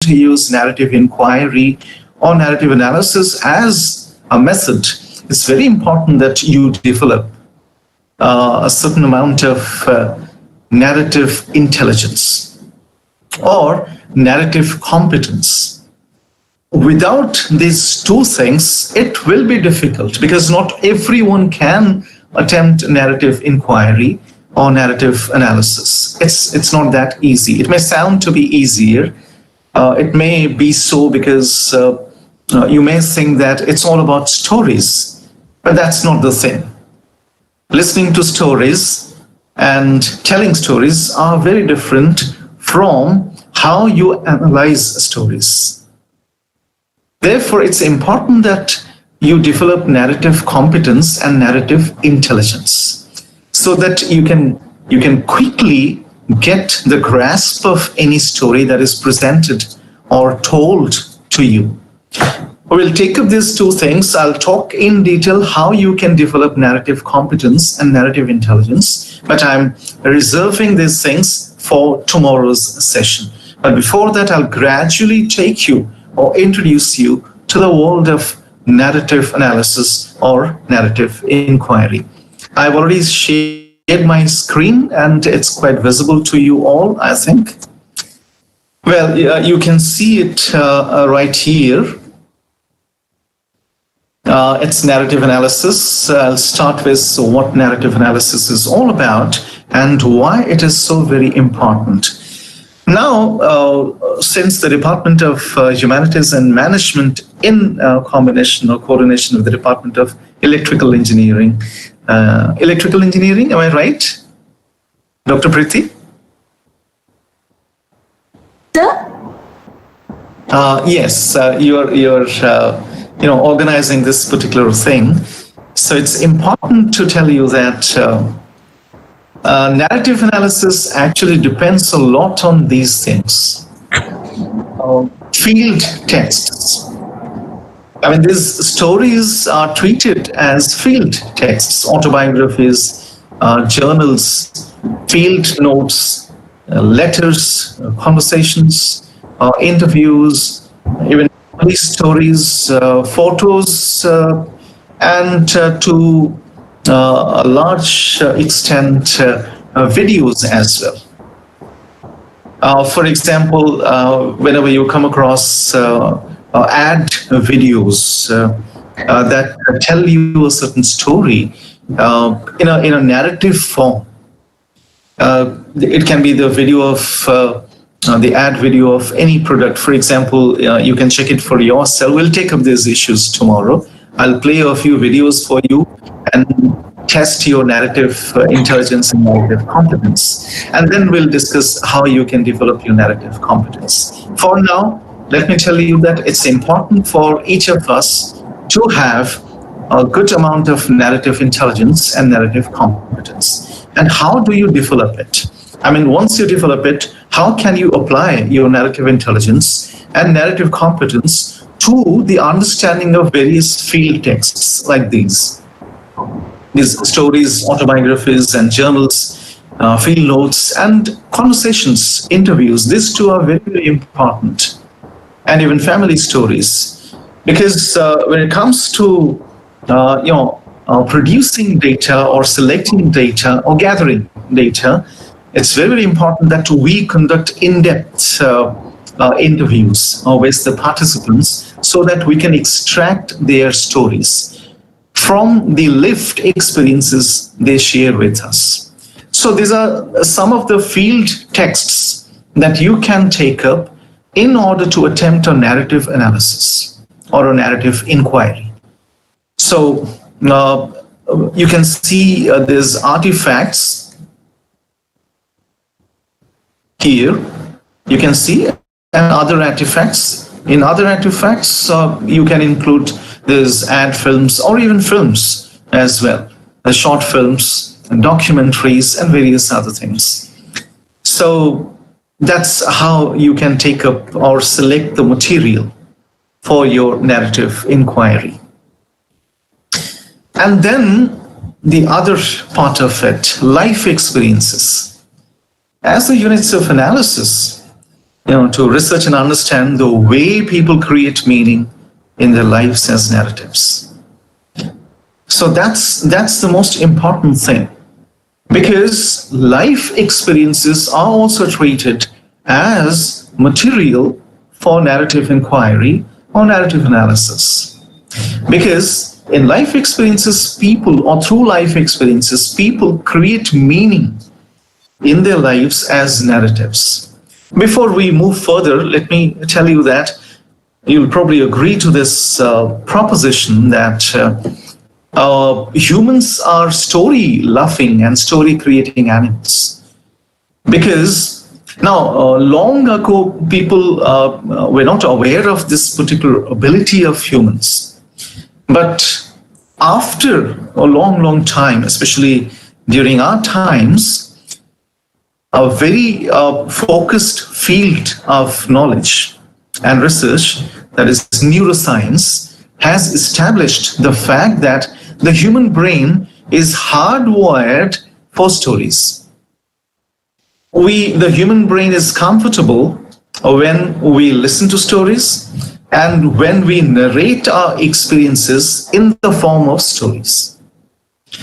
to use narrative inquiry or narrative analysis as a method, it's very important that you develop a certain amount of narrative intelligence or narrative competence. Without these two things, it will be difficult because not everyone can attempt narrative inquiry or narrative analysis. It's not that easy. It may sound to be easier. It may be so because you may think that it's all about stories, but that's not the thing. Listening to stories and telling stories are very different from how you analyze stories. Therefore, it's important that you develop narrative competence and narrative intelligence so that you can quickly get the grasp of any story that is presented or told to you. We'll take up these two things. I'll talk in detail how you can develop narrative competence and narrative intelligence, but I'm reserving these things for tomorrow's session. But before that, I'll gradually take you or introduce you to the world of narrative analysis or narrative inquiry. I've already shared my screen and it's quite visible to you all, I think. Well, you can see it right here. It's narrative analysis. I'll start with what narrative analysis is all about and why it is so very important. Now, since the Department of Humanities and Management in combination or coordination with the Department of Electrical Engineering, am I right? Dr. Preeti? Sir? Yes, you're organizing this particular thing. So it's important to tell you that narrative analysis actually depends a lot on these things. Field texts. I mean, these stories are treated as field texts, autobiographies, journals, field notes, letters, conversations, interviews, even police stories, photos, and to a large extent videos as well. For example, whenever you come across ad videos that tell you a certain story in a narrative form, it can be the video of the ad video of any product. For example, you can check it for yourself. We'll take up these issues tomorrow. I'll play a few videos for you and test your narrative intelligence and narrative competence. And then we'll discuss how you can develop your narrative competence. For now, let me tell you that it's important for each of us to have a good amount of narrative intelligence and narrative competence. And how do you develop it? I mean, once you develop it, how can you apply your narrative intelligence and narrative competence to the understanding of various field texts like these stories, autobiographies, and journals, field notes, and conversations, interviews. These two are very, very important, and even family stories, because when it comes to producing data or selecting data or gathering data, it's very, very important that we conduct in-depth interviews with the participants so that we can extract their stories from the lived experiences they share with us. So these are some of the field texts that you can take up in order to attempt a narrative analysis or a narrative inquiry. So you can see these artifacts here. You can see and other artifacts. In other artifacts, you can include these ad films or even films as well, short films, and documentaries, and various other things. So that's how you can take up or select the material for your narrative inquiry. And then the other part of it, life experiences. As the units of analysis, to research and understand the way people create meaning in their lives as narratives. So that's the most important thing, because life experiences are also treated as material for narrative inquiry or narrative analysis. Because in life experiences, people, or through life experiences, people create meaning in their lives as narratives. Before we move further, let me tell you that you'll probably agree to this proposition that humans are story-loving and story-creating animals. Because now, long ago, people were not aware of this particular ability of humans. But after a long, long time, especially during our times, a very focused field of knowledge and research, that is neuroscience, has established the fact that the human brain is hardwired for stories. The human brain is comfortable when we listen to stories and when we narrate our experiences in the form of stories.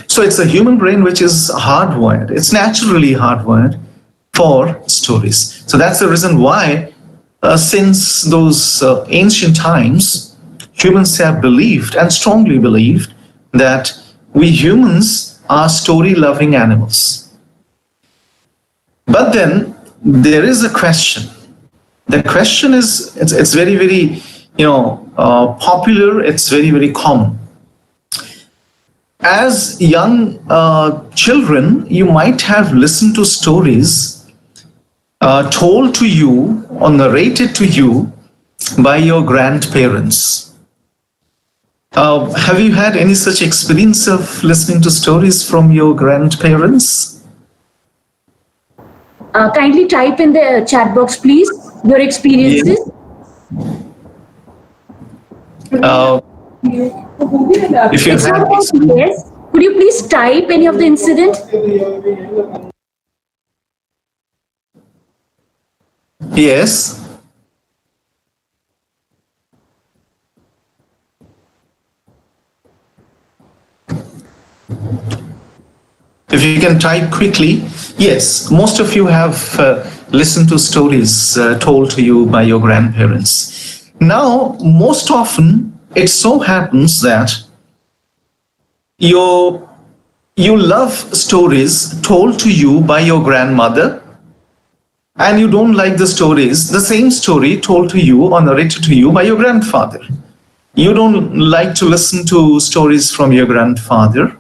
So it's a human brain which is hardwired. It's naturally hardwired for stories. So that's the reason why since those ancient times, humans have believed and strongly believed that we humans are story-loving animals. But then there is a question. The question is, it's very, very, popular. It's very, very common. As young children, you might have listened to stories told to you or narrated to you by your grandparents. Have you had any such experience of listening to stories from your grandparents? Kindly type in the chat box, please, your experiences. If you have, yes, could you please type any of the incident? Yes. If you can type quickly. Yes, most of you have listened to stories told to you by your grandparents. Now, most often, it so happens that you love stories told to you by your grandmother, and you don't like the same story told to you or narrated to you by your grandfather. You don't like to listen to stories from your grandfather,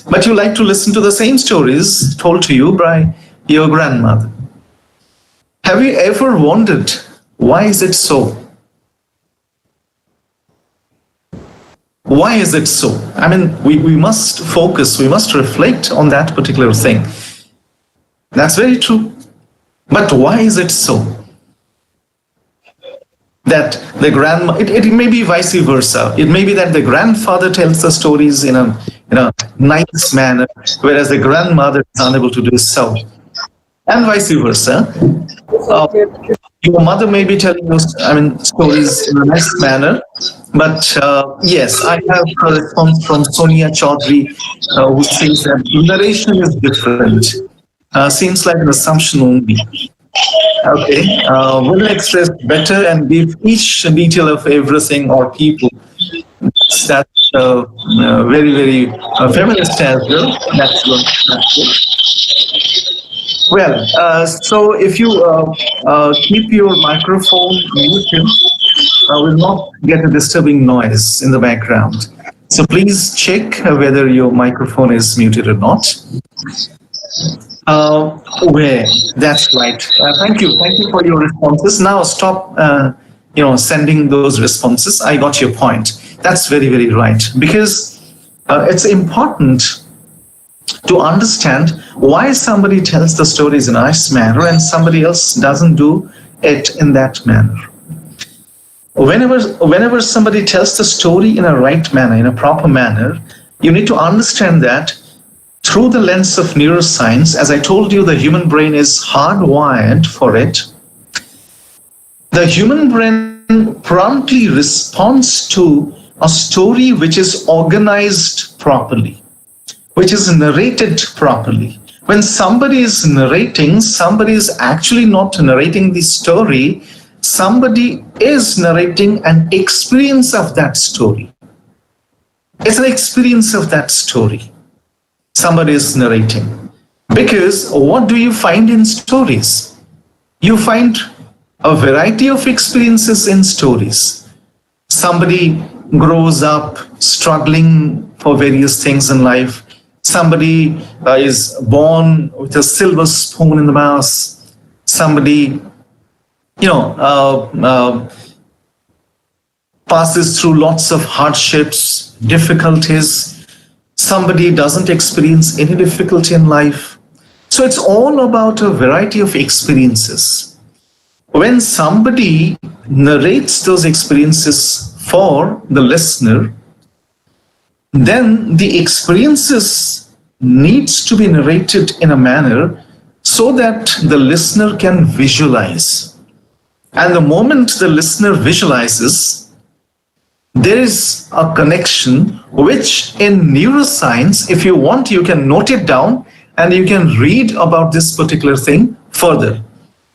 but you like to listen to the same stories told to you by your grandmother. Have you ever wondered, why is it so? Why is it so? I mean, we must focus, we must reflect on that particular thing. That's very true. But why is it so? That the it may be vice versa. It may be that the grandfather tells the stories in a nice manner, whereas the grandmother is unable to do so. And vice versa. Your mother may be telling you, stories in a nice manner. But yes, I have a response from Sonia Chaudhary, who says that narration is different. Seems like an assumption only. Okay, will express better and give each detail of everything or people. That's very, very feminist as well. That's good. Well, so if you keep your microphone muted, will not get a disturbing noise in the background. So please check whether your microphone is muted or not. That's right. Thank you for your responses. Now stop, sending those responses. I got your point. That's very, very right, because it's important to understand why somebody tells the stories in a nice manner and somebody else doesn't do it in that manner. Whenever somebody tells the story in a right manner, in a proper manner, you need to understand that through the lens of neuroscience, as I told you, the human brain is hardwired for it. The human brain promptly responds to a story which is organized properly, which is narrated properly. When somebody is narrating, somebody is actually not narrating the story, somebody is narrating an experience of that story. It's an experience of that story. Somebody is narrating. Because what do you find in stories? You find a variety of experiences in stories. Somebody grows up struggling for various things in life. Somebody is born with a silver spoon in the mouth. Somebody, passes through lots of hardships, difficulties. Somebody doesn't experience any difficulty in life. So it's all about a variety of experiences. When somebody narrates those experiences for the listener, then the experiences needs to be narrated in a manner so that the listener can visualize. And the moment the listener visualizes, there is a connection which in neuroscience, if you want, you can note it down and you can read about this particular thing further.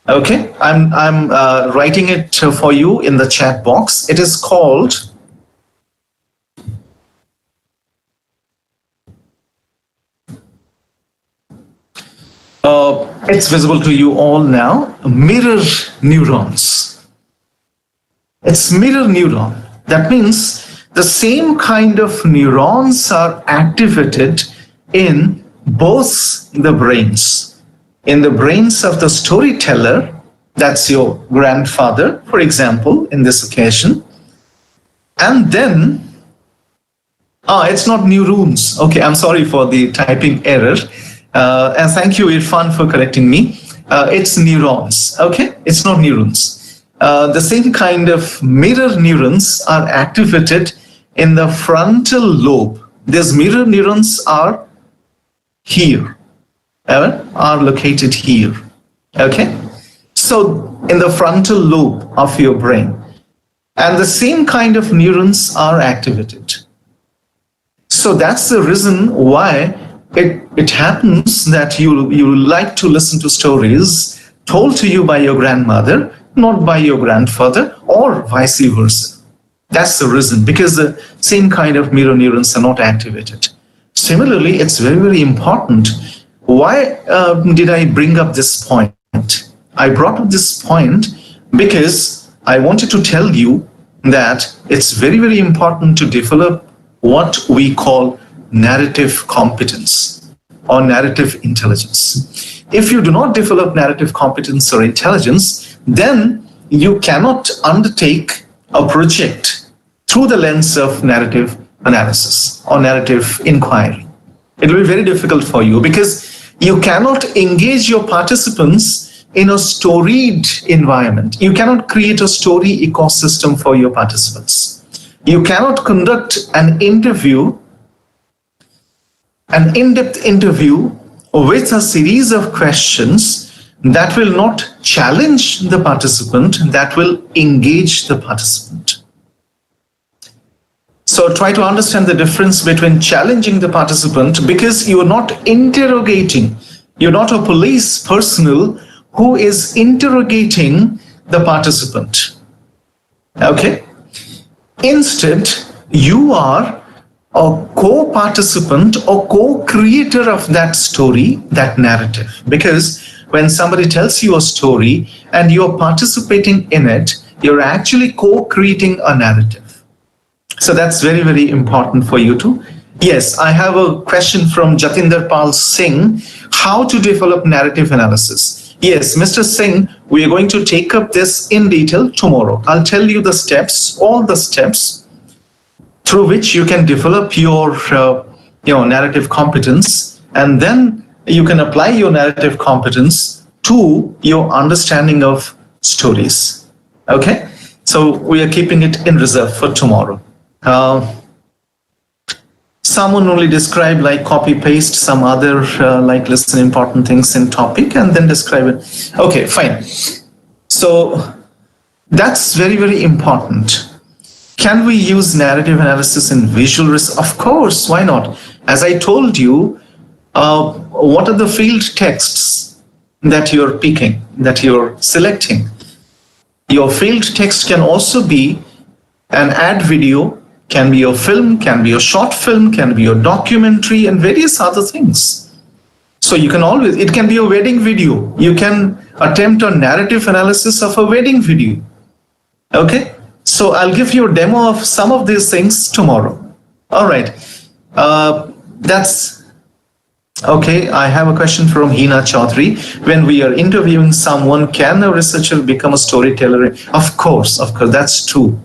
Okay, I'm writing it for you in the chat box. It is called it's visible to you all now, mirror neurons. It's mirror neuron. That means the same kind of neurons are activated in both the brains. In the brains of the storyteller, that's your grandfather, for example, in this occasion. And then, it's not neurons. Okay, I'm sorry for the typing error. And thank you, Irfan, for correcting me. It's neurons, okay? It's not neurons. The same kind of mirror neurons are activated in the frontal lobe. These mirror neurons are here, are located here, okay? So in the frontal lobe of your brain. And the same kind of neurons are activated. So that's the reason why it happens that you like to listen to stories told to you by your grandmother, not by your grandfather, or vice versa. That's the reason, because the same kind of mirror neurons are not activated. Similarly, it's very, very important. Why did I bring up this point? I brought up this point because I wanted to tell you that it's very, very important to develop what we call narrative competence or narrative intelligence. If you do not develop narrative competence or intelligence, then you cannot undertake a project through the lens of narrative analysis or narrative inquiry. It will be very difficult for you because you cannot engage your participants in a storied environment. You cannot create a story ecosystem for your participants. You cannot conduct an interview, an in-depth interview with a series of questions that will not challenge the participant, that will engage the participant. So try to understand the difference between challenging the participant, because you are not interrogating. You're not a police personnel who is interrogating the participant. Okay? Instead, you are a co-participant or co-creator of that story, that narrative. Because when somebody tells you a story and you're participating in it, you're actually co-creating a narrative. So that's very, very important for you to. Yes, I have a question from Jatinder Pal Singh. How to develop narrative analysis? Yes, Mr. Singh, we are going to take up this in detail tomorrow. I'll tell you the steps, all the steps through which you can develop your narrative competence, and then you can apply your narrative competence to your understanding of stories. Okay, so we are keeping it in reserve for tomorrow. Someone only describe like copy paste some other like listen important things in topic and then describe it. Okay, fine. So That's very, very important. Can we use narrative analysis in visual research? Of course, why not? As I told you, what are the field texts that you're picking, that you're selecting? Your field text can also be an ad video, can be a film, can be a short film, can be a documentary, and various other things. So you can always, it can be a wedding video. You can attempt a narrative analysis of a wedding video. Okay, so I'll give you a demo of some of these things tomorrow. All right, that's okay. I have a question from Hina Chaudhary. When we are interviewing someone, can a researcher become a storyteller? Of course, that's true.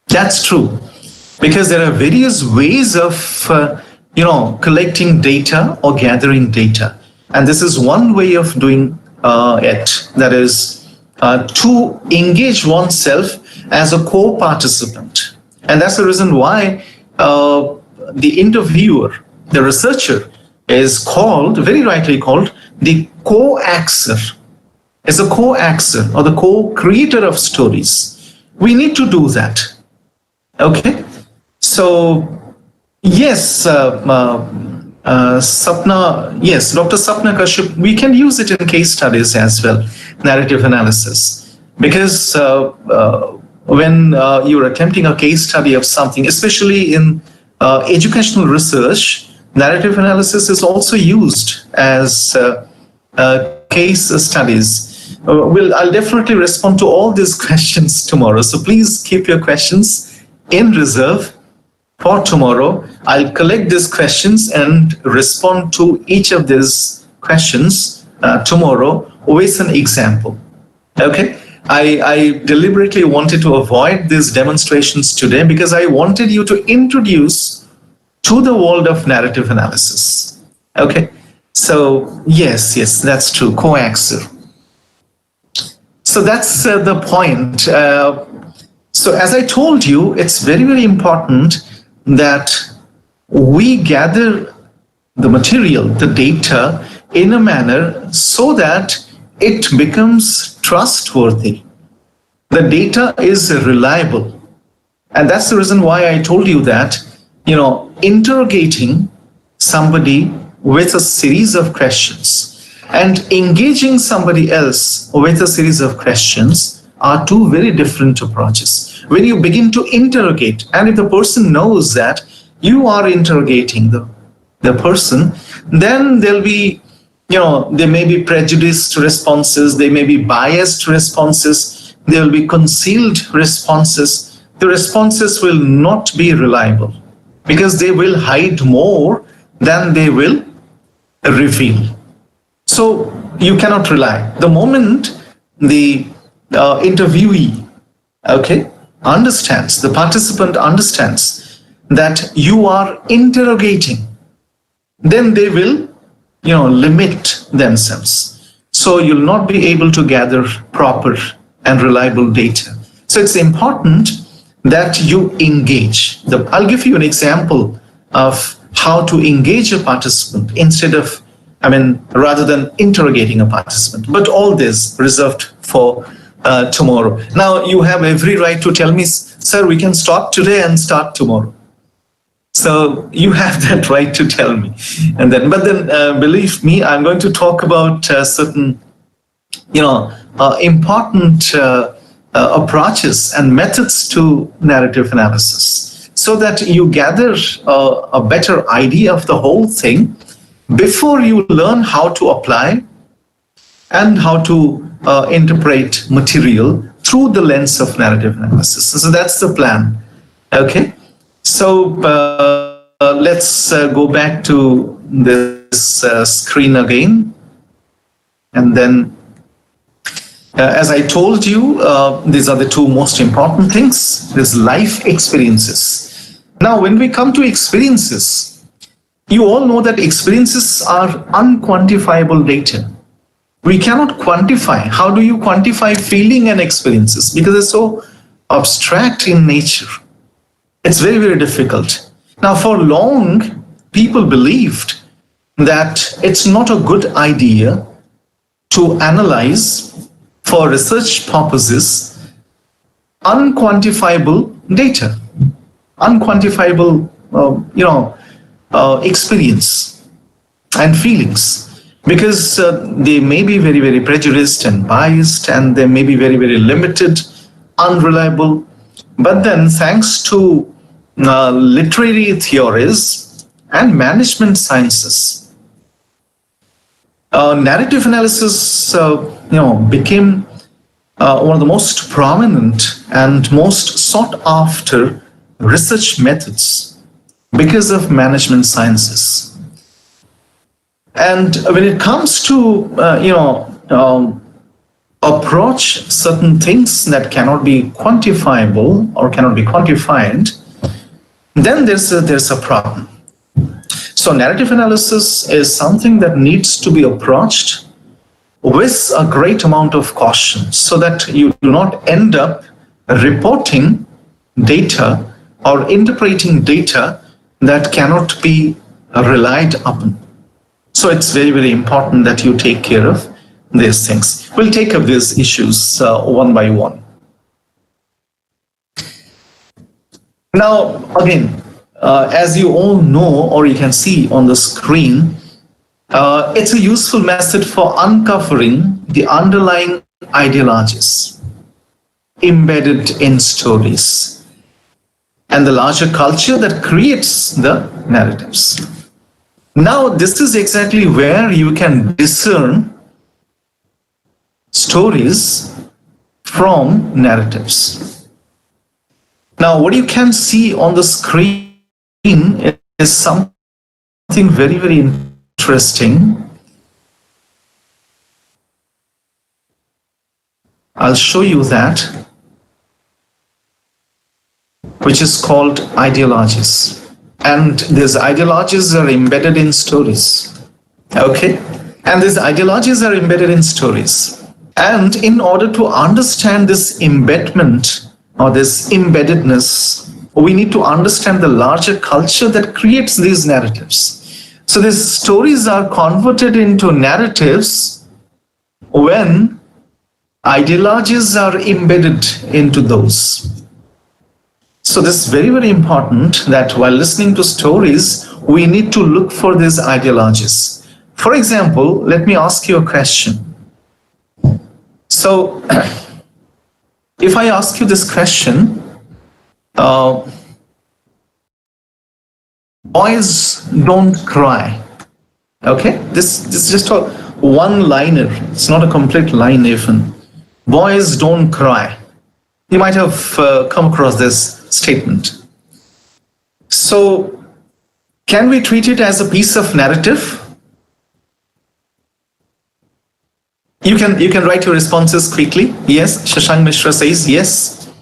That's true, because there are various ways of collecting data or gathering data, and this is one way of doing it. That is to engage oneself as a co-participant, and that's the reason why the interviewer, the researcher, is called, very rightly called, the co-axer. Is a co-axer or the co-creator of stories. We need to do that. Okay, so yes, Sapna, yes, Dr. Sapna Kashyap, we can use it in case studies as well, narrative analysis, because when you're attempting a case study of something, especially in educational research, narrative analysis is also used as case studies. I'll definitely respond to all these questions tomorrow, so please keep your questions in reserve for tomorrow. I'll collect these questions and respond to each of these questions tomorrow with an example. Okay, I deliberately wanted to avoid these demonstrations today because I wanted you to introduce to the world of narrative analysis. Okay, so yes, that's true, co-axer. So that's the point. So as I told you, it's very, very important that we gather the material, the data, in a manner so that it becomes trustworthy. The data is reliable. And that's the reason why I told you that, interrogating somebody with a series of questions and engaging somebody else with a series of questions are two very different approaches. When you begin to interrogate, and if the person knows that you are interrogating the person, then there'll be, there may be prejudiced responses, there may be biased responses, there will be concealed responses. The responses will not be reliable because they will hide more than they will reveal. So you cannot rely. The moment the interviewee, understands, the participant understands that you are interrogating, then they will, limit themselves. So you'll not be able to gather proper and reliable data. So it's important that you engage. I'll give you an example of how to engage a participant rather than interrogating a participant. But all this reserved for tomorrow. Now you have every right to tell me, sir, we can stop today and start tomorrow. So you have that right to tell me. But then believe me, I'm going to talk about certain, important approaches and methods to narrative analysis so that you gather a better idea of the whole thing before you learn how to apply and how to interpret material through the lens of narrative analysis. So that's the plan. Okay, so let's go back to this screen again. And then, as I told you, these are the two most important things. There's life experiences. Now, when we come to experiences, you all know that experiences are unquantifiable data. We cannot quantify. How do you quantify feeling and experiences? Because it's so abstract in nature. It's very, very difficult. Now, for long, people believed that it's not a good idea to analyze for research purposes, unquantifiable data, unquantifiable, experience and feelings, because they may be very, very prejudiced and biased, and they may be very, very limited, unreliable. But then, thanks to literary theories and management sciences, narrative analysis, became one of the most prominent and most sought after research methods because of management sciences. And when it comes to, approach certain things that cannot be quantifiable or cannot be quantified, then there's a problem. So narrative analysis is something that needs to be approached with a great amount of caution, so that you do not end up reporting data or interpreting data that cannot be relied upon. So it's very, very important that you take care of these things. We'll take up these issues one by one. Now, again, as you all know, or you can see on the screen, it's a useful method for uncovering the underlying ideologies embedded in stories and the larger culture that creates the narratives. Now, this is exactly where you can discern stories from narratives. Now, what you can see on the screen is something very, very interesting. I'll show you that, which is called ideologies. And these ideologies are embedded in stories. Okay? And these ideologies are embedded in stories. And in order to understand this embedment or this embeddedness, we need to understand the larger culture that creates these narratives. So these stories are converted into narratives when ideologies are embedded into those. So this is very, very important that while listening to stories, we need to look for these ideologies. For example, let me ask you a question. So, if I ask you this question, boys don't cry. Okay, this is just a one-liner. It's not a complete line even. Boys don't cry. You might have come across this statement. So, can we treat it as a piece of narrative? You can write your responses quickly. Yes, Shashank Mishra says yes.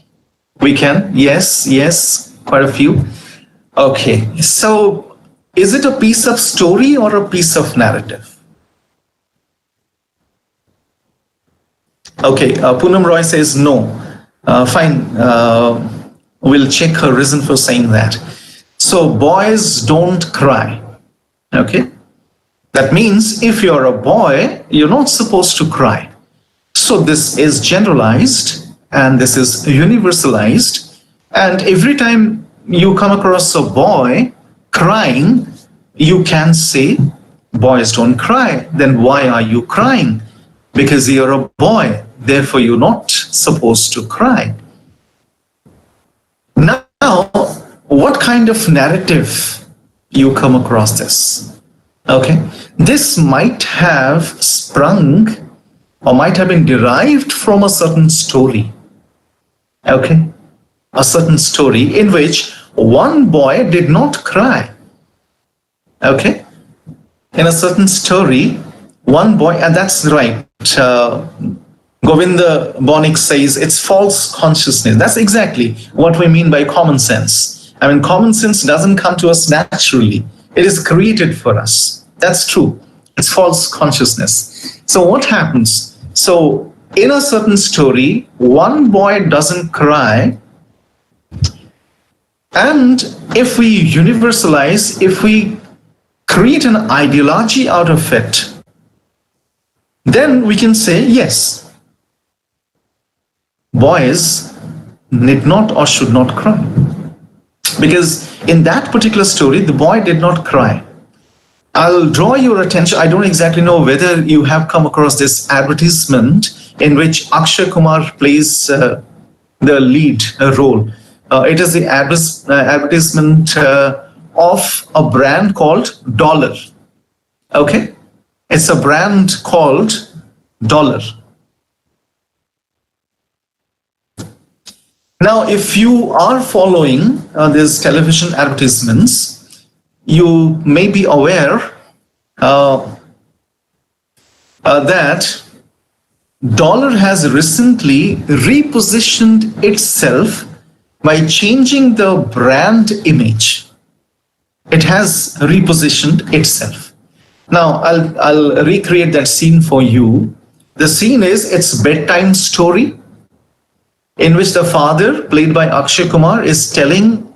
We can. Yes, quite a few. Okay, so is it a piece of story or a piece of narrative? Okay, Poonam Roy says no. Fine, we'll check her reason for saying that. So boys don't cry. Okay. That means if you're a boy, you're not supposed to cry. So this is generalized and this is universalized. And every time you come across a boy crying, you can say, boys don't cry. Then why are you crying? Because you're a boy, therefore you're not supposed to cry. Now, what kind of narrative you come across this? Okay, this might have sprung or might have been derived from a certain story. Okay, a certain story in which one boy did not cry. Okay, in a certain story, one boy, and that's right. Govinda Bonik says it's false consciousness. That's exactly what we mean by common sense. I mean, common sense doesn't come to us naturally. It is created for us. That's true. It's false consciousness. So what happens? So in a certain story, one boy doesn't cry. And if we universalize, if we create an ideology out of it, then we can say, yes, boys need not or should not cry. Because in that particular story, the boy did not cry. I'll draw your attention. I don't exactly know whether you have come across this advertisement in which Akshay Kumar plays the lead role. It is the advertisement of a brand called Dollar. Okay? It's a brand called Dollar. Now, if you are following these television advertisements, you may be aware that Dollar has recently repositioned itself by changing the brand image. It has repositioned itself. Now, I'll recreate that scene for you. The scene is, it's bedtime story, in which the father, played by Akshay Kumar, is telling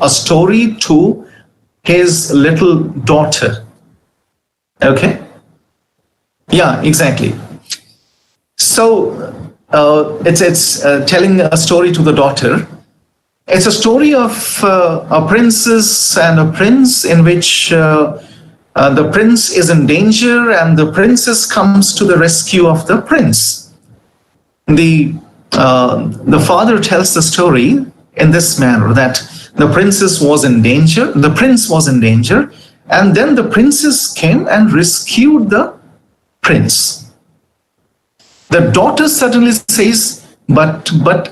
a story to his little daughter. Okay? Yeah, exactly. So it's telling a story to the daughter. It's a story of a princess and a prince in which the prince is in danger and the princess comes to the rescue of the prince. The father tells the story in this manner, that the princess was in danger, the prince was in danger, and then the princess came and rescued the prince. The daughter suddenly says, but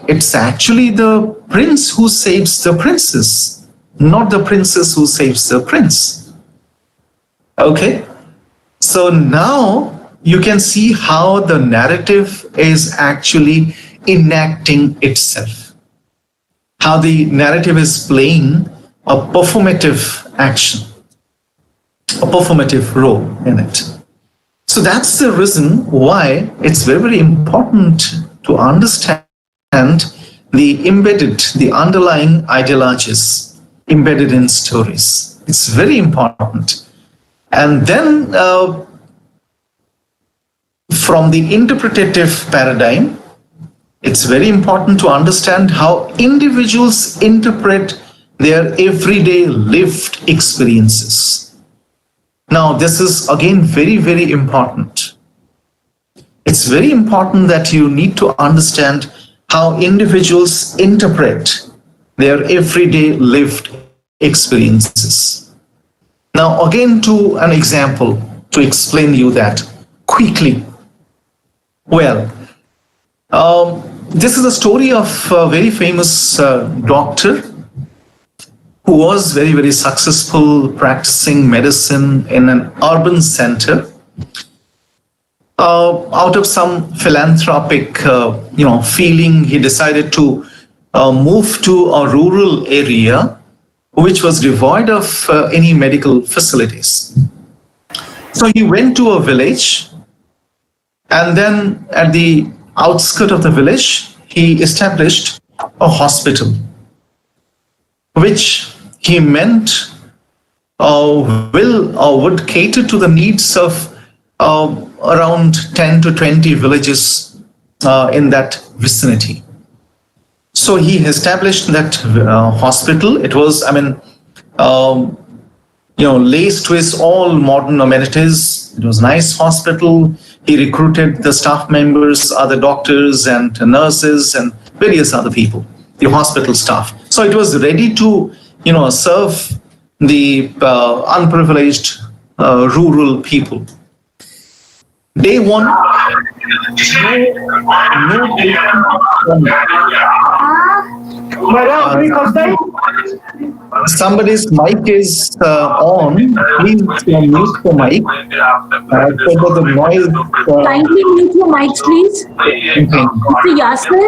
it's actually the prince who saves the princess, not the princess who saves the prince. Okay? So now you can see how the narrative is actually enacting itself, how the narrative is playing a performative action, a performative role in it. So that's the reason why it's very, very important to understand the underlying ideologies embedded in stories. It's very important. And then from the interpretative paradigm, it's very important to understand how individuals interpret their everyday lived experiences. Now, this is again very, very important. It's very important that you need to understand how individuals interpret their everyday lived experiences. Now, again, to an example to explain you that quickly. Well, this is a story of a very famous doctor who was very, very successful practicing medicine in an urban center. Out of some philanthropic, feeling, he decided to move to a rural area which was devoid of any medical facilities. So he went to a village, and then at the outskirts of the village, he established a hospital, which he meant would cater to the needs of around 10 to 20 villages in that vicinity. So he established that hospital. It was, laced with all modern amenities. It was a nice hospital. He recruited the staff members, other doctors and nurses and various other people, the hospital staff. So it was ready to, serve the unprivileged rural people. Day one, somebody's mic is on. Please mute the mic. So the noise. Kindly mute your mics, please. Okay. Mr. Yasser?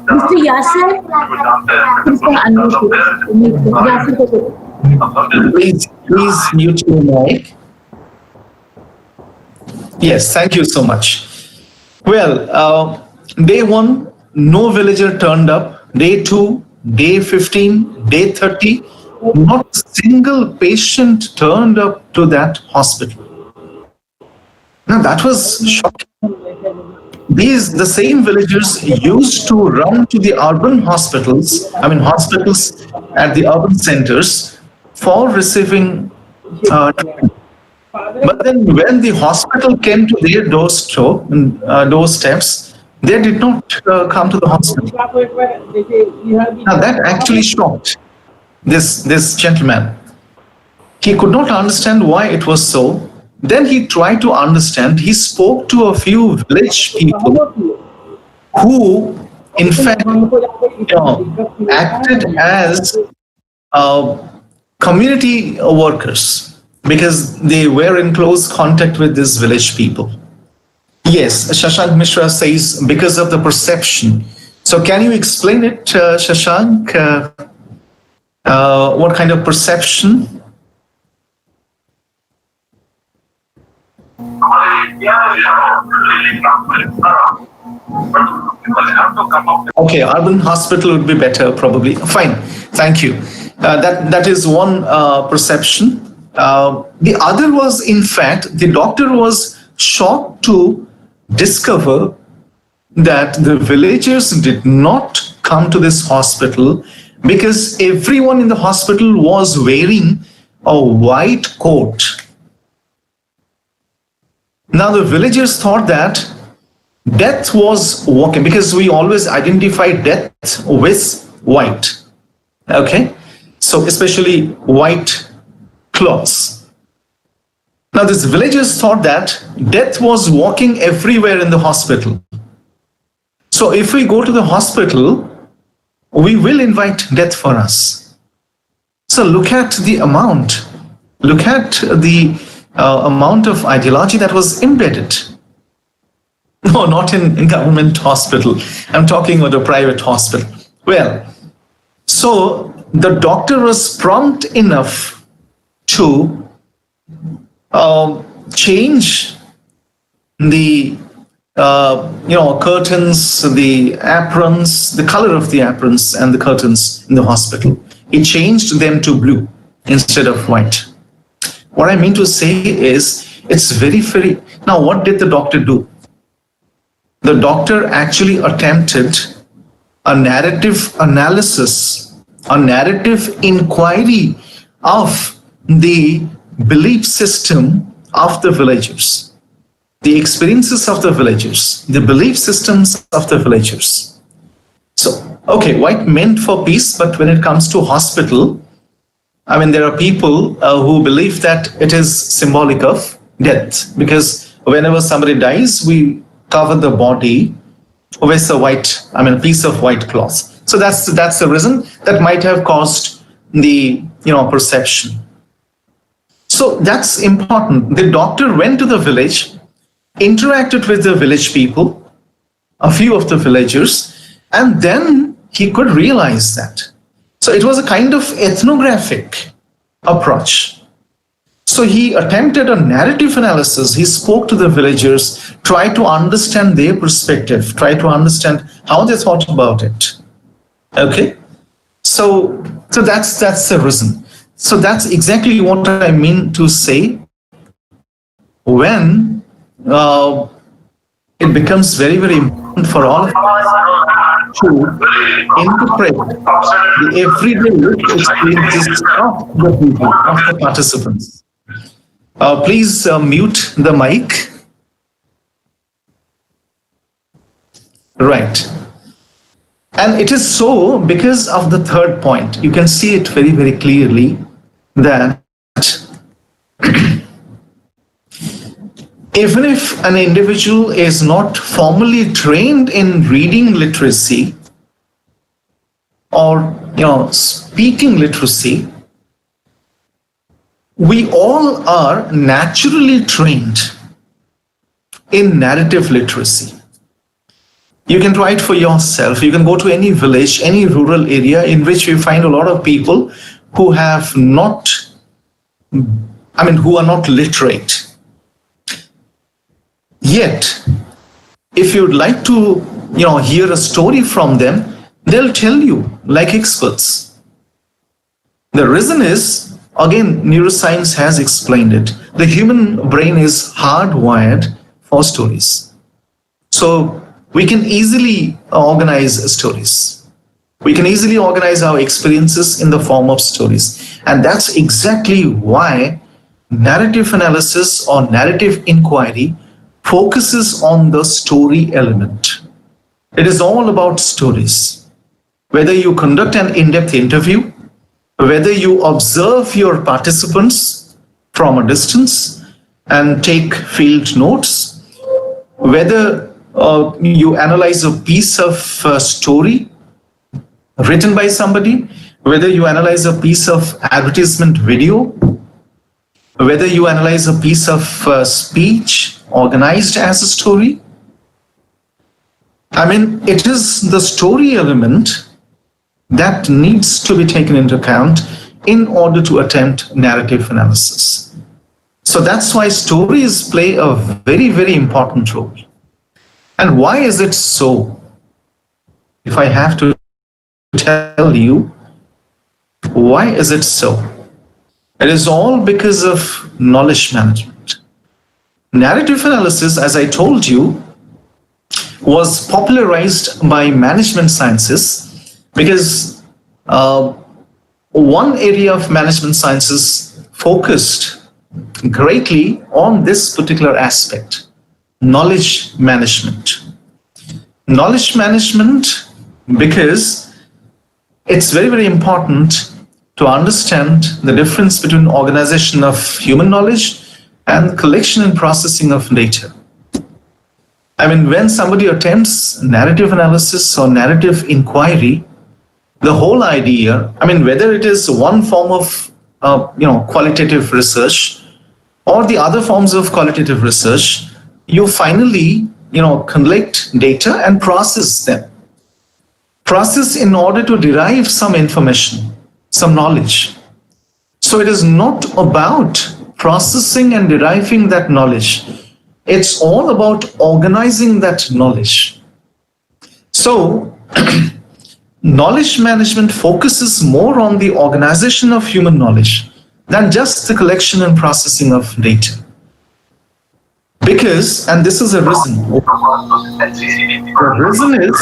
Mr. Yasser? Please mute your mic. Yes, thank you so much. Well, day one, no villager turned up. Day 2, day 15, day 30, not a single patient turned up to that hospital. Now that was shocking. the same villagers used to run to the urban hospitals, hospitals at the urban centers for receiving treatment. But then when the hospital came to their doorsteps, they did not come to the hospital. Now that actually shocked this gentleman. He could not understand why it was so. Then he tried to understand. He spoke to a few village people who, in fact, acted as community workers because they were in close contact with these village people. Yes, Shashank Mishra says because of the perception. So can you explain it, Shashank? What kind of perception? Okay, urban hospital would be better, probably. Fine, thank you. That is one perception. The other was, in fact, the doctor was shocked to discover that the villagers did not come to this hospital because everyone in the hospital was wearing a white coat. Now the villagers thought that death was walking, because we always identify death with white. Okay, so especially white clothes. Now these villagers thought that death was walking everywhere in the hospital. So if we go to the hospital, we will invite death for us. So look at the amount. Look at the amount of ideology that was embedded. No, not in government hospital. I'm talking about a private hospital. Well, so the doctor was prompt enough to change the curtains, the aprons, the color of the aprons and the curtains in the hospital. He changed them to blue instead of white. What I mean to say is, it's very, very... Now, what did the doctor do? The doctor actually attempted a narrative analysis, a narrative inquiry of the belief system of the villagers, the experiences of the villagers, the belief systems of the villagers. So, okay, white meant for peace, but when it comes to hospital, there are people who believe that it is symbolic of death, because whenever somebody dies, we cover the body with a piece of white cloth. So that's the reason that might have caused the perception. So that's important. The doctor went to the village, interacted with the village people, a few of the villagers, and then he could realize that. So it was a kind of ethnographic approach. So he attempted a narrative analysis. He spoke to the villagers, tried to understand their perspective, tried to understand how they thought about it. Okay? So that's the reason. So that's exactly what I mean to say when it becomes very, very important for all of us to interpret the everyday experiences of the people, of the participants. Please mute the mic. Right. And it is so because of the third point. You can see it very, very clearly that even if an individual is not formally trained in reading literacy or speaking literacy, we all are naturally trained in narrative literacy. You can try it for yourself. You can go to any village, any rural area in which you find a lot of people who have not, who are not literate. Yet, if you'd like to, hear a story from them, they'll tell you like experts. The reason is, again, neuroscience has explained it. The human brain is hardwired for stories. So we can easily organize stories. We can easily organize our experiences in the form of stories. And that's exactly why narrative analysis or narrative inquiry focuses on the story element. It is all about stories. Whether you conduct an in-depth interview, whether you observe your participants from a distance and take field notes, whether you analyze a piece of story written by somebody, whether you analyze a piece of advertisement video, whether you analyze a piece of speech organized as a story. I mean, it is the story element that needs to be taken into account in order to attempt narrative analysis. So that's why stories play a very, very important role. And why is it so? If I have to tell you, why is it so? It is all because of knowledge management. Narrative analysis, as I told you, was popularized by management sciences because one area of management sciences focused greatly on this particular aspect, knowledge management. Knowledge management because it's very, very important to understand the difference between organization of human knowledge and collection and processing of data. I mean, when somebody attempts narrative analysis or narrative inquiry, the whole idea, I mean, whether it is one form of, qualitative research or the other forms of qualitative research, you finally, collect data and process them. Process in order to derive some information, some knowledge. So it is not about processing and deriving that knowledge. It's all about organizing that knowledge. So knowledge management focuses more on the organization of human knowledge than just the collection and processing of data. Because, and this is a reason, the reason is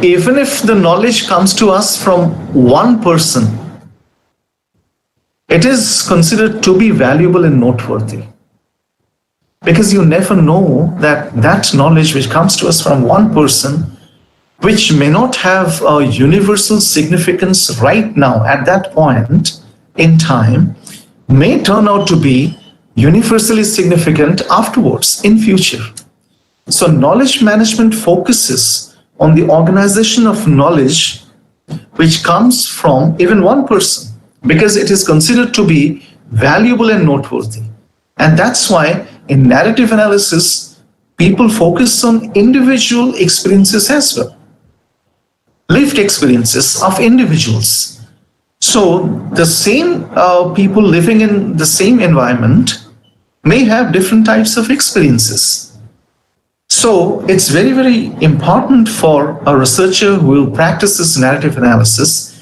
even if the knowledge comes to us from one person, it is considered to be valuable and noteworthy. Because you never know that knowledge which comes to us from one person, which may not have a universal significance right now at that point in time, may turn out to be universally significant afterwards in future. So knowledge management focuses on the organization of knowledge which comes from even one person, because it is considered to be valuable and noteworthy. And that's why in narrative analysis, people focus on individual experiences as well, lived experiences of individuals. So the same people living in the same environment may have different types of experiences. So it's very, very important for a researcher who practices narrative analysis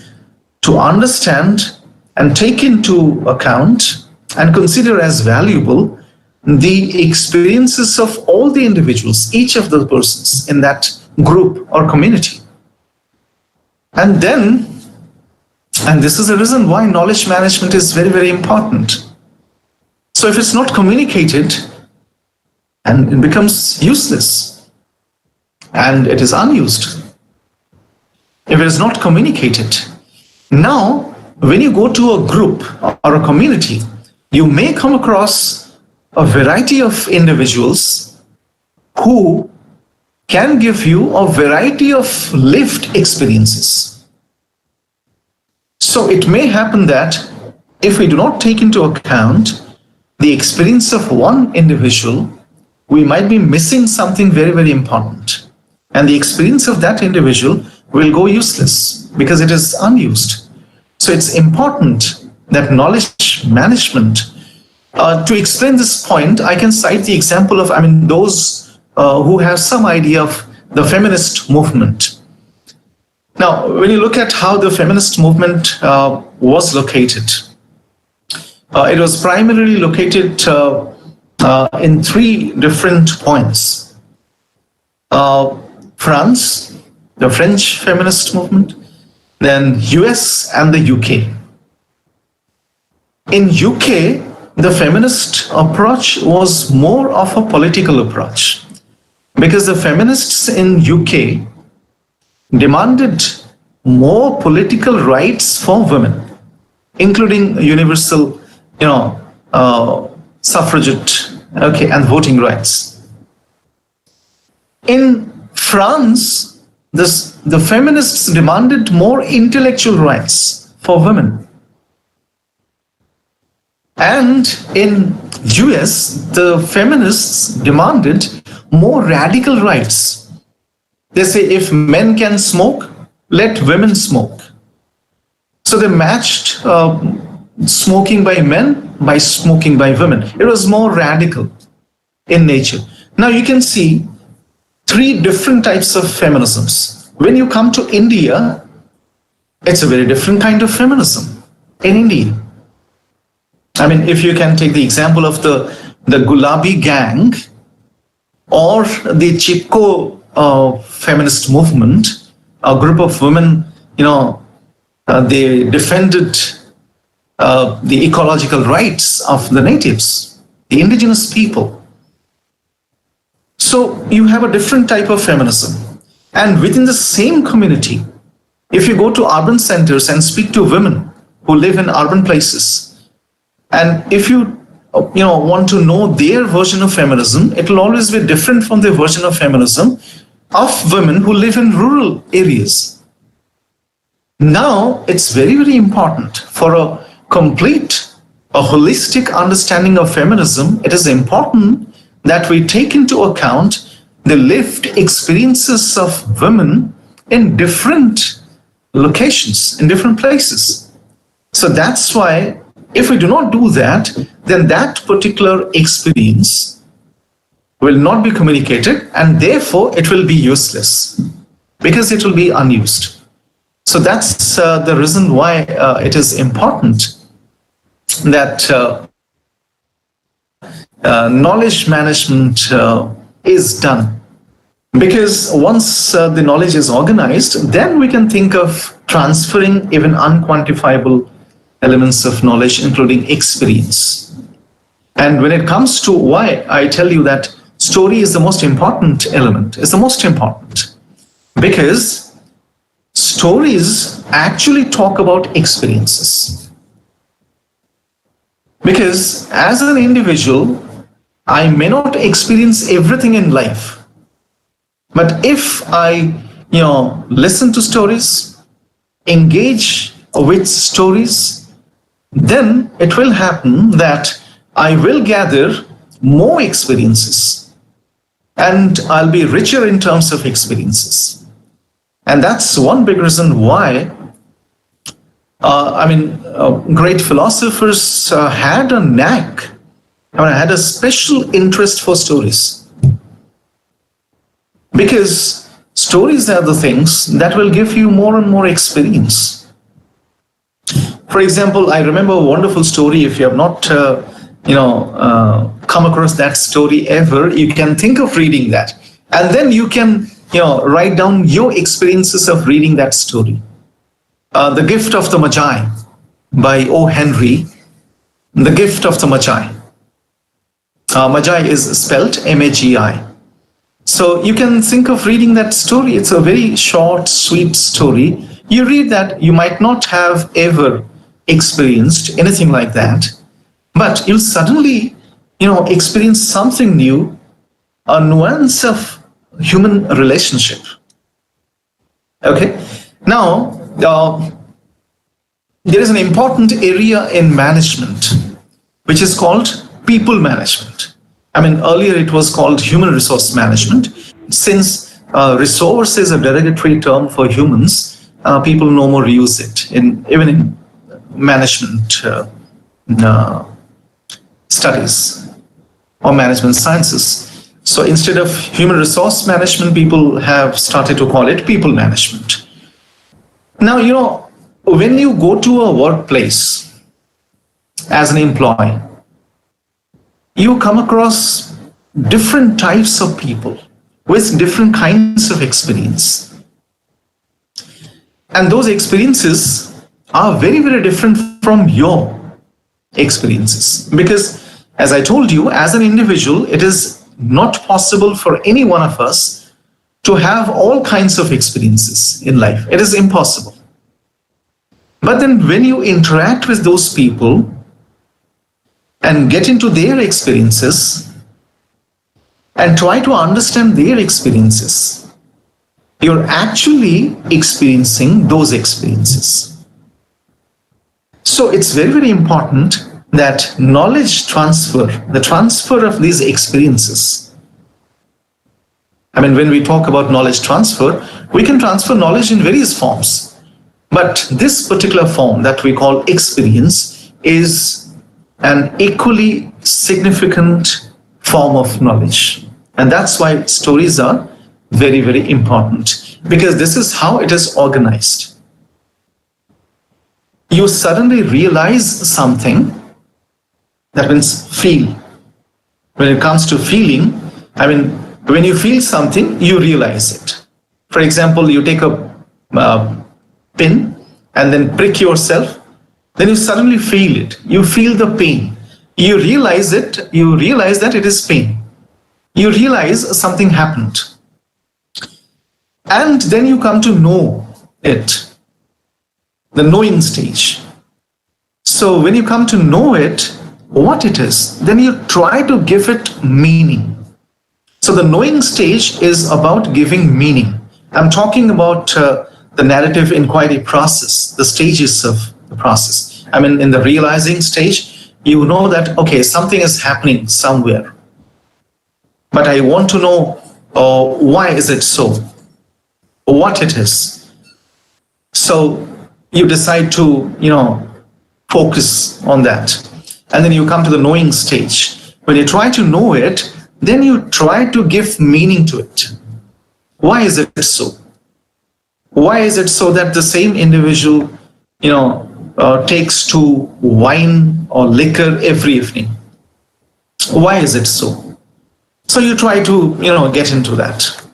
to understand and take into account and consider as valuable the experiences of all the individuals, each of the persons in that group or community. And then, and this is the reason why knowledge management is very, very important. So if it's not communicated, and it becomes useless, and it is unused. If it is not communicated. Now, when you go to a group or a community, you may come across a variety of individuals who can give you a variety of lived experiences. So it may happen that if we do not take into account the experience of one individual, we might be missing something very, very important. And the experience of that individual will go useless because it is unused. So it's important that knowledge management, to explain this point, I can cite the example of, those who have some idea of the feminist movement. Now, when you look at how the feminist movement was located, it was primarily located in three different points. France, the French feminist movement, then US and the UK. In UK, the feminist approach was more of a political approach because the feminists in UK demanded more political rights for women, including universal, suffragette, and voting rights. In France, the feminists demanded more intellectual rights for women. And in US, the feminists demanded more radical rights. They say if men can smoke, let women smoke. So they matched smoking by men by smoking by women. It was more radical in nature. Now you can see three different types of feminisms. When you come to India, it's a very different kind of feminism in India. I mean, if you can take the example of the Gulabi gang or the Chipko feminist movement, a group of women, they defended the ecological rights of the natives, the indigenous people. So you have a different type of feminism. And within the same community, if you go to urban centers and speak to women who live in urban places, and if you want to know their version of feminism, it will always be different from the version of feminism of women who live in rural areas. Now, it's very, very important for a complete, a holistic understanding of feminism. It is important that we take into account the lived experiences of women in different locations, in different places. So that's why if we do not do that, then that particular experience will not be communicated and therefore it will be useless because it will be unused. So that's the reason why it is important that knowledge management is done. Because once the knowledge is organized, then we can think of transferring even unquantifiable elements of knowledge, including experience. And when it comes to why I tell you that story is the most important element, it's the most important, because stories actually talk about experiences. Because as an individual, I may not experience everything in life, but if I, listen to stories, engage with stories, then it will happen that I will gather more experiences and I'll be richer in terms of experiences. And that's one big reason why, great philosophers had a knack, had a special interest for stories. Because stories are the things that will give you more and more experience. For example, I remember a wonderful story. If you have not, come across that story ever, you can think of reading that. And then you can, write down your experiences of reading that story. The Gift of the Magi by O. Henry. The Gift of the Magi. Magi is spelled M-A-G-I. So you can think of reading that story. It's a very short, sweet story. You read that, you might not have ever experienced anything like that, but you'll suddenly, experience something new, a nuance of human relationship. Okay. Now, there is an important area in management, which is called people management. Earlier it was called human resource management. Since resource is a derogatory term for humans, people no more use it, even in management studies or management sciences. So instead of human resource management, people have started to call it people management. Now, when you go to a workplace as an employee, you come across different types of people with different kinds of experience. And those experiences are very, very different from your experiences. Because, as I told you, as an individual, it is not possible for any one of us to have all kinds of experiences in life. It is impossible. But then when you interact with those people and get into their experiences and try to understand their experiences, you're actually experiencing those experiences. So it's very, very important that knowledge transfer, the transfer of these experiences. I mean, when we talk about knowledge transfer, we can transfer knowledge in various forms. But this particular form that we call experience is an equally significant form of knowledge. And that's why stories are very, very important, because this is how it is organized. You suddenly realize something, that means feel. When it comes to feeling, I mean, when you feel something, you realize it. For example, you take a pin and then prick yourself, then you suddenly feel it. You feel the pain. You realize it, you realize that it is pain. You realize something happened. And then you come to know it, the knowing stage. So when you come to know it, what it is, then you try to give it meaning. So the knowing stage is about giving meaning. I'm talking about the narrative inquiry process, the stages of the process. I mean, in the realizing stage, you know that, okay, something is happening somewhere. But I want to know why is it so? What it is. So you decide to, focus on that. And then you come to the knowing stage. When you try to know it, then you try to give meaning to it. Why is it so? Why is it so that the same individual, takes to wine or liquor every evening? Why is it so? So you try to, get into that.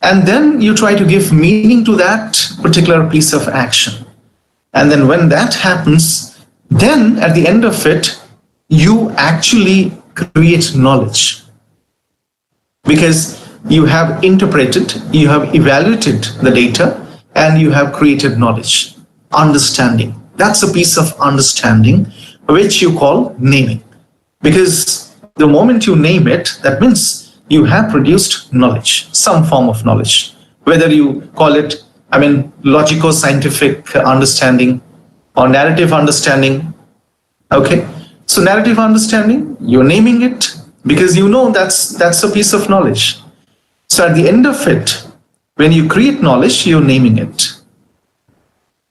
And then you try to give meaning to that particular piece of action. And then when that happens, then at the end of it, you actually create knowledge. Because you have interpreted, you have evaluated the data, and you have created knowledge, understanding. That's a piece of understanding, which you call naming. Because the moment you name it, that means you have produced knowledge, some form of knowledge. Whether you call it, logico-scientific understanding or narrative understanding. Okay, so narrative understanding, you're naming it because you know that's a piece of knowledge. So at the end of it, when you create knowledge, you're naming it.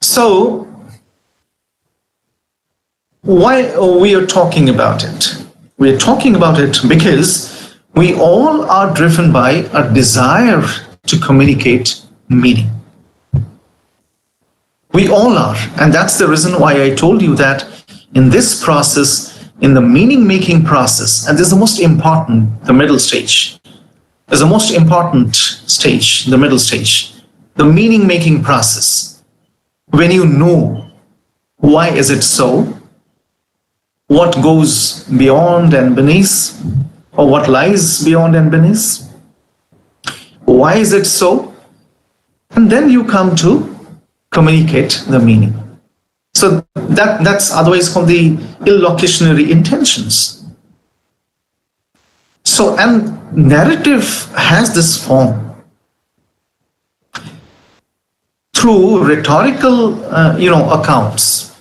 So why we are talking about it? We are talking about it because we all are driven by a desire to communicate meaning. We all are, and that's the reason why I told you that in this process, in the meaning-making process, and this is the most important, the middle stage, is the most important stage, the middle stage, the meaning-making process. When you know why is it so, what goes beyond and beneath, or what lies beyond and beneath, why is it so, and then you come to communicate the meaning. So that's otherwise called the illocutionary intentions. So, and narrative has this form. Through rhetorical, accounts,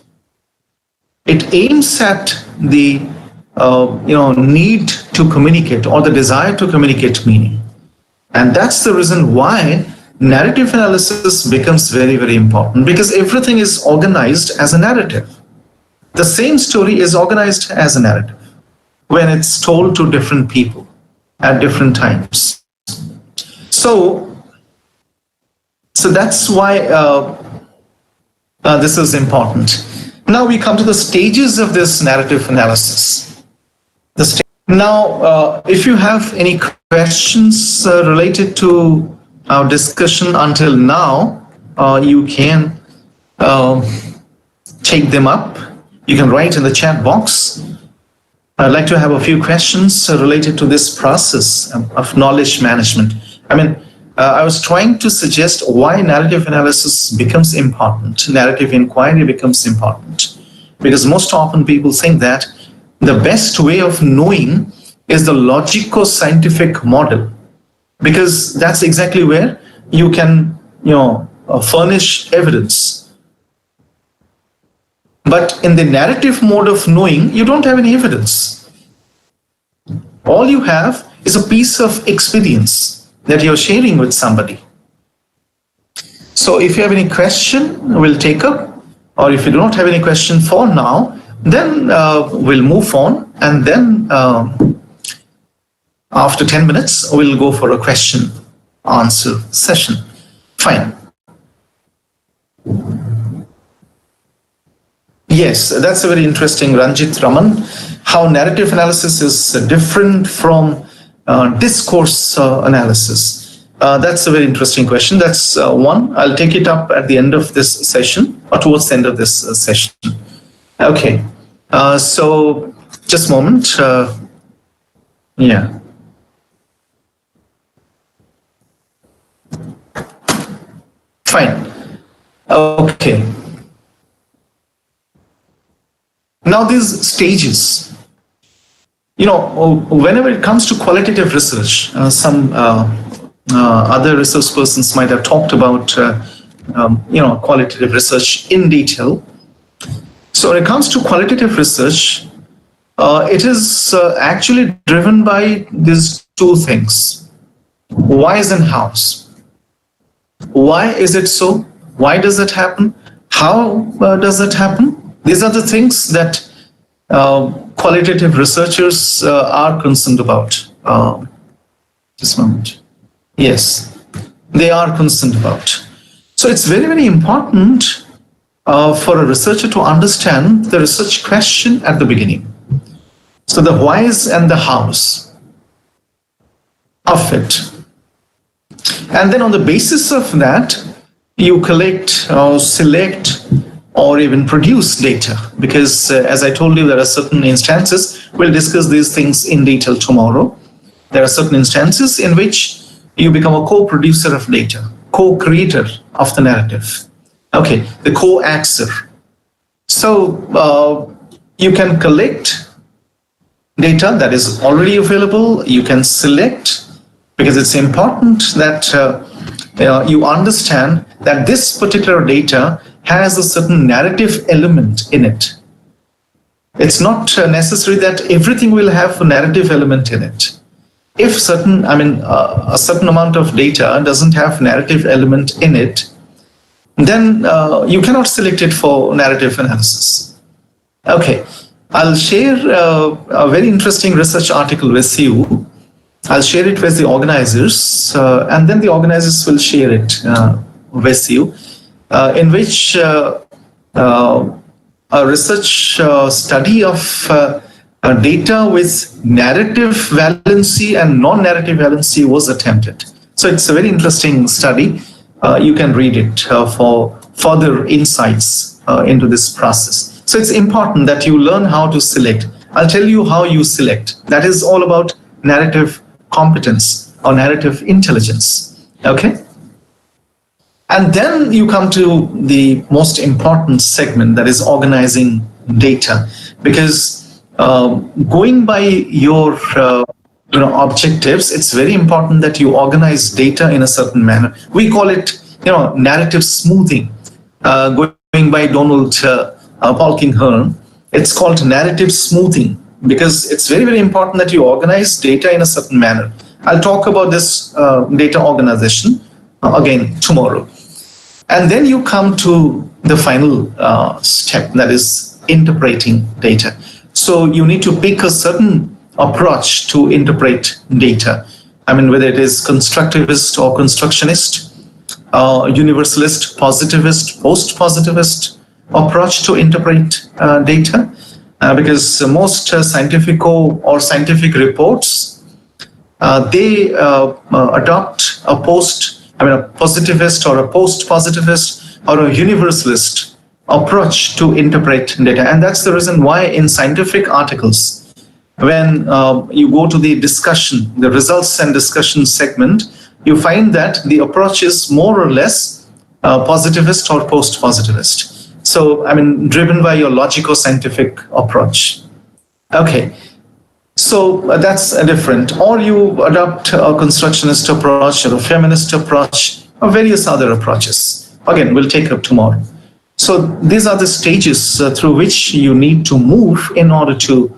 it aims at the, need to communicate or the desire to communicate meaning. And that's the reason why narrative analysis becomes very, very important, because everything is organized as a narrative. The same story is organized as a narrative when it's told to different people at different times. So that's why this is important. Now we come to the stages of this narrative analysis. Now, if you have any questions related to our discussion until now, you can take them up. You can write in the chat box. I'd like to have a few questions related to this process of knowledge management. I was trying to suggest why narrative analysis becomes important, narrative inquiry becomes important. Because most often people think that the best way of knowing is the logico-scientific model, because that's exactly where you can, furnish evidence. But in the narrative mode of knowing, you don't have any evidence. All you have is a piece of experience that you're sharing with somebody. So if you have any question, we'll take up, or if you do not have any question for now, then we'll move on, and then after 10 minutes, we'll go for a question answer session. Fine. Yes, that's a very interesting, Ranjit Raman, how narrative analysis is different from discourse analysis. That's a very interesting question. That's one. I'll take it up at the end of this session, or towards the end of this session. Okay. So just a moment. Yeah. Fine. Okay. Now these stages, whenever it comes to qualitative research, some other research persons might have talked about, qualitative research in detail. So when it comes to qualitative research, it is actually driven by these two things: whys and hows. Why is it so? Why does it happen? How does it happen? These are the things that qualitative researchers are concerned about. Just a moment. Yes, they are concerned about. So it's very, very important for a researcher to understand the research question at the beginning. So the whys and the hows of it. And then on the basis of that, you collect or select or even produce data, because as I told you, there are certain instances, we'll discuss these things in detail tomorrow. There are certain instances in which you become a co-producer of data, co-creator of the narrative. Okay, the co-axer. So you can collect data that is already available. You can select, because it's important that you understand that this particular data has a certain narrative element in it. It's not necessary that everything will have a narrative element in it. If a certain amount of data doesn't have narrative element in it, then you cannot select it for narrative analysis. Okay, I'll share a very interesting research article with you. I'll share it with the organizers, and then the organizers will share it with you, in which a research study of data with narrative valency and non-narrative valency was attempted. So it's a very interesting study. You can read it for further insights into this process. So it's important that you learn how to select. I'll tell you how you select. That is all about narrative competence or narrative intelligence. Okay? And then you come to the most important segment, that is organizing data. Because going by your objectives, it's very important that you organize data in a certain manner. We call it narrative smoothing. Going by Donald Polkinghorne, it's called narrative smoothing, because it's very, very important that you organize data in a certain manner. I'll talk about this data organization again tomorrow. And then you come to the final step, that is interpreting data. So you need to pick a certain approach to interpret data. Whether it is constructivist or constructionist, universalist, positivist, post-positivist approach to interpret data. because most scientific scientific reports, they adopt a positivist or a post-positivist or a universalist approach to interpret data. And that's the reason why in scientific articles, when you go to the discussion, the results and discussion segment, you find that the approach is more or less positivist or post-positivist. So, driven by your logico-scientific approach. Okay, so that's different. Or you adopt a constructionist approach or a feminist approach or various other approaches. Again, we'll take up tomorrow. So these are the stages through which you need to move in order to,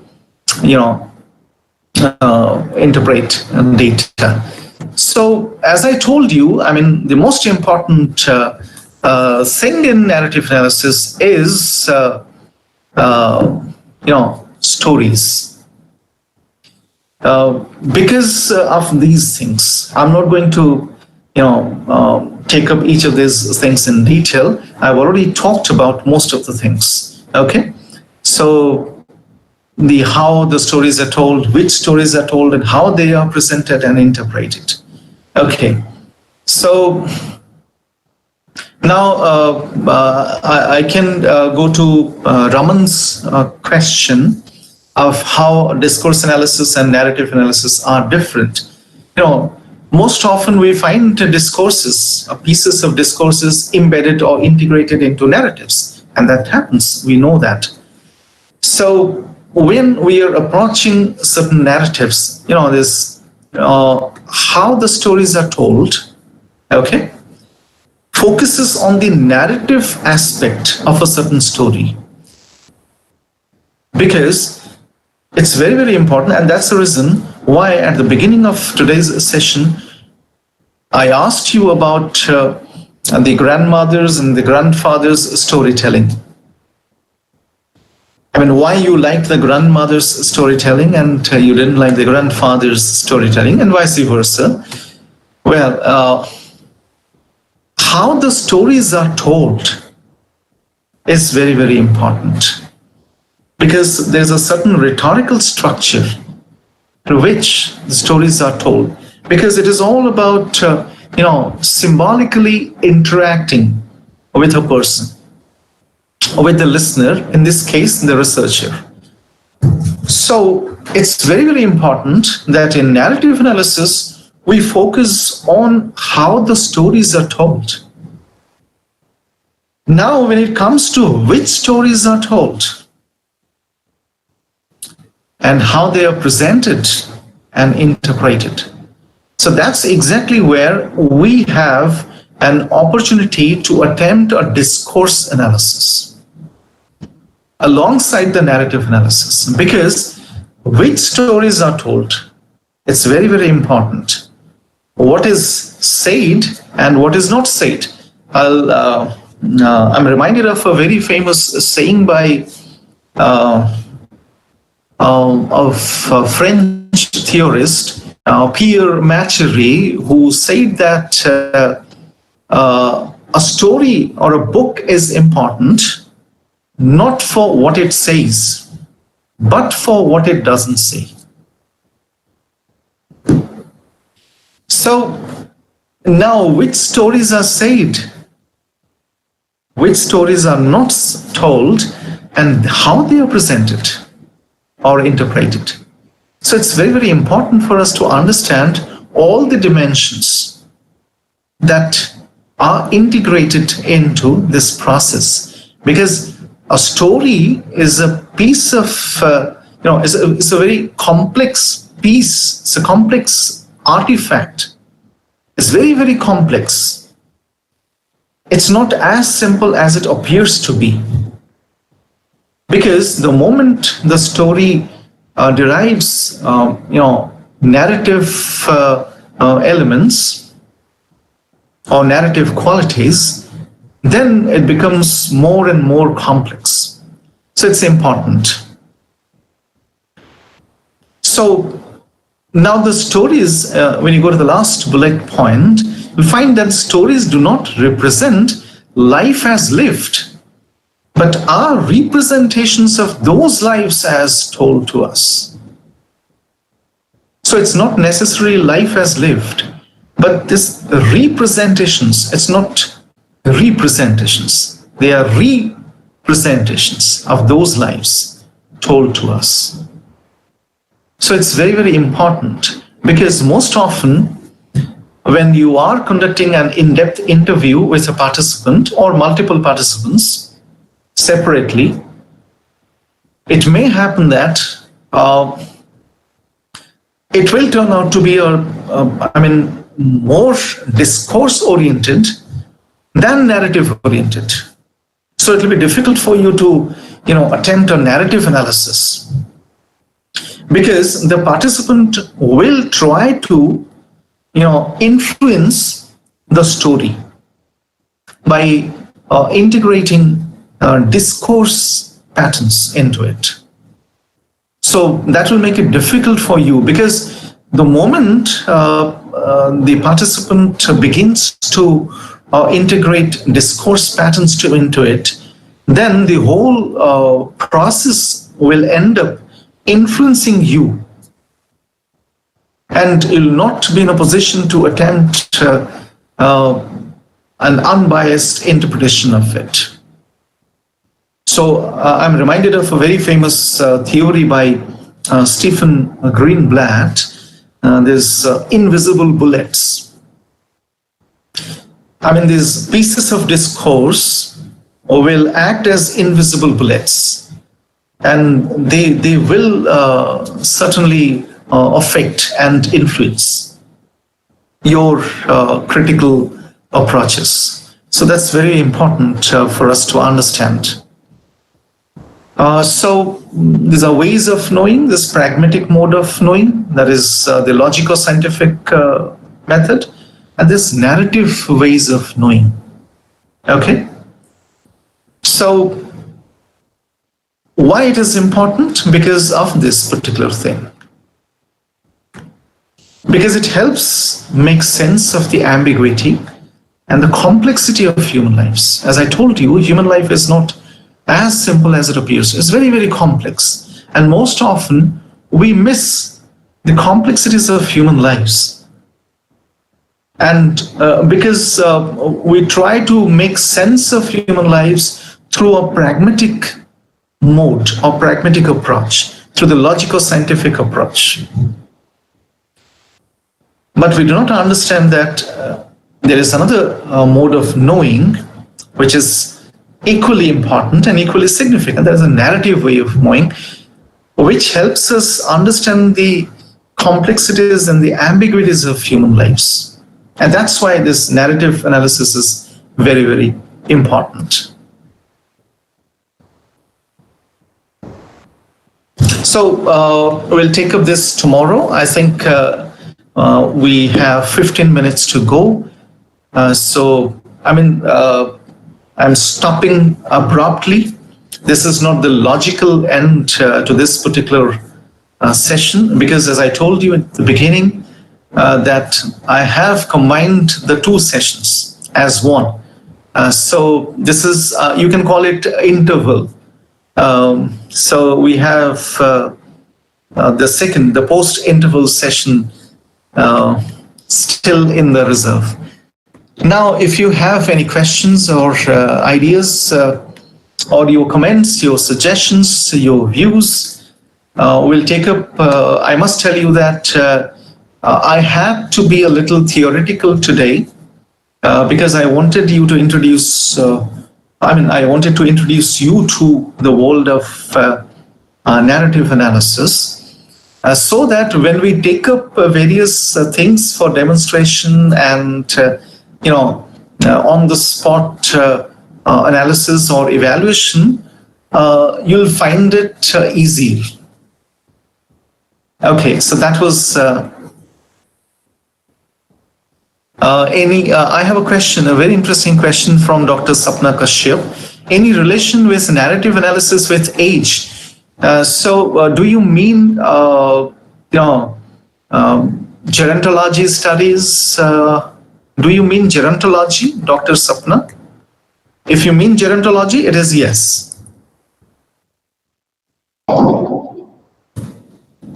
interpret data. So as I told you, the most important thing in narrative analysis is, stories. Because of these things, I'm not going to, take up each of these things in detail. I've already talked about most of the things. Okay, so how the stories are told, which stories are told, and how they are presented and interpreted. Okay, so now I can go to Raman's question of how discourse analysis and narrative analysis are different. Most often we find discourses, pieces of discourses embedded or integrated into narratives, and that happens, we know that. So when we are approaching certain narratives, this how the stories are told, okay, focuses on the narrative aspect of a certain story. Because it's very, very important, and that's the reason why at the beginning of today's session, I asked you about the grandmothers and the grandfathers' storytelling. Why you liked the grandmother's storytelling and you didn't like the grandfather's storytelling, and vice versa. Well, how the stories are told is very, very important. Because there's a certain rhetorical structure through which the stories are told. Because it is all about, symbolically interacting with a person, or with the listener, in this case, the researcher. So it's very, very important that in narrative analysis, we focus on how the stories are told. Now, when it comes to which stories are told, and how they are presented and interpreted. So that's exactly where we have an opportunity to attempt a discourse analysis alongside the narrative analysis, because which stories are told, it's very, very important. What is said and what is not said. I'm reminded of a very famous saying by of a French theorist, Pierre Machery, who said that a story or a book is important not for what it says, but for what it doesn't say. So now, which stories are said, which stories are not told, and how they are presented or interpreted. So it's very, very important for us to understand all the dimensions that are integrated into this process, because a story is a piece of, it's a very complex piece, it's a complex artifact. It's very, very complex. It's not as simple as it appears to be. Because the moment the story derives, narrative elements or narrative qualities, then it becomes more and more complex. So it's important. So now the stories, when you go to the last bullet point, you find that stories do not represent life as lived, but are representations of those lives as told to us. So it's not necessarily life as lived, but this representations, it's not representations, they are representations of those lives told to us. So it's very, very important, because most often when you are conducting an in-depth interview with a participant or multiple participants separately, it may happen that it will turn out to be more discourse-oriented than narrative-oriented. So it will be difficult for you to, attempt a narrative analysis, because the participant will try to, influence the story by integrating discourse patterns into it. So that will make it difficult for you, because the moment the participant begins to integrate discourse patterns into it, then the whole process will end up influencing you, and you'll not be in a position to attempt an unbiased interpretation of it. So I'm reminded of a very famous theory by Stephen Greenblatt. There's invisible bullets. These pieces of discourse will act as invisible bullets, and they will certainly affect and influence your critical approaches. So that's very important for us to understand. So these are ways of knowing, this pragmatic mode of knowing, that is the logico-scientific method, and this narrative ways of knowing. Okay? So why it is important? Because of this particular thing. Because it helps make sense of the ambiguity and the complexity of human lives. As I told you, human life is not as simple as it appears. It's very, very complex. And most often, we miss the complexities of human lives. And because we try to make sense of human lives through a pragmatic mode or pragmatic approach, through the logico-scientific approach. But we do not understand that there is another mode of knowing which is equally important and equally significant. There is a narrative way of knowing which helps us understand the complexities and the ambiguities of human lives. And that's why this narrative analysis is very, very important. So we'll take up this tomorrow. I think we have 15 minutes to go. I'm stopping abruptly. This is not the logical end to this particular session, because as I told you at the beginning, that I have combined the two sessions as one. So this is, you can call it interval. So we have the post-interval session still in the reserve. Now, if you have any questions or ideas, or your comments, your suggestions, your views, we'll take up. I must tell you that I had to be a little theoretical today because I wanted you to introduce. I wanted to introduce you to the world of narrative analysis, so that when we take up various things for demonstration and on the spot analysis or evaluation, you'll find it easy. Okay, so that was I have a question, a very interesting question from Dr. Sapna Kashyap. Any relation with narrative analysis with age? Do you mean gerontology studies? Do you mean gerontology, Dr. Sapna? If you mean gerontology, it is yes.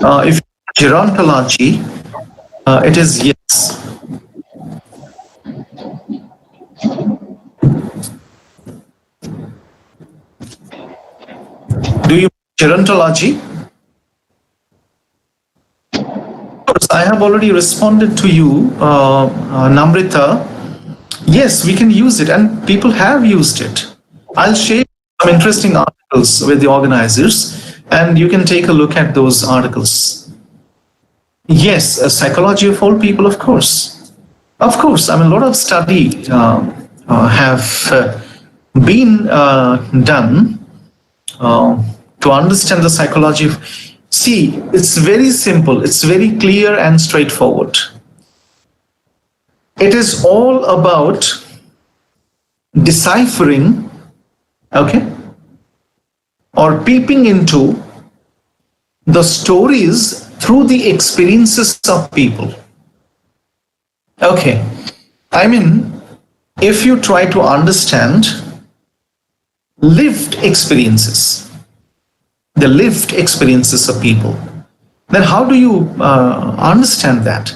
If gerontology, it is yes. Do you gerontology? Of course, I have already responded to you, Namrita. Yes, we can use it, and people have used it. I'll share some interesting articles with the organizers, and you can take a look at those articles. Yes, a psychology of all people, of course. Of course, I mean, a lot of study have been done to understand the psychology of. See, it's very simple, it's very clear and straightforward. It is all about deciphering, okay, or peeping into the stories through the experiences of people. Okay, I mean, if you try to understand lived experiences, the lived experiences of people, then how do you understand that?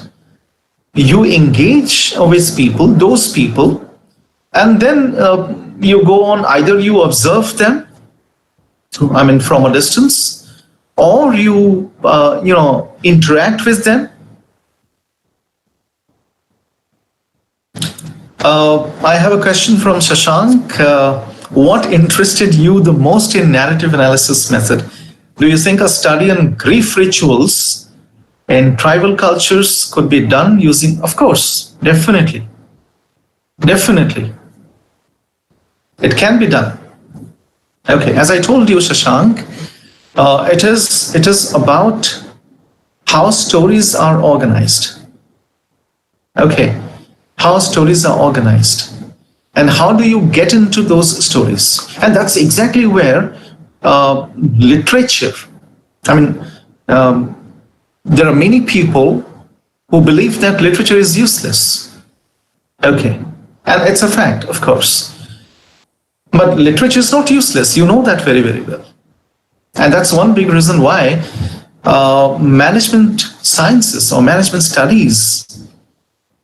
You engage with people, those people, and then you go on, either you observe them, I mean, from a distance, or you, interact with them. I have a question from Shashank. What interested you the most in narrative analysis method? Do you think a study on grief rituals in tribal cultures could be done using? Of course, definitely. Definitely. It can be done. Okay, as I told you, Shashank, it is about how stories are organized. Okay, how stories are organized. And how do you get into those stories? And that's exactly where literature, I mean, there are many people who believe that literature is useless. Okay, and it's a fact, of course. But literature is not useless. You know that very, very well. And that's one big reason why management sciences or management studies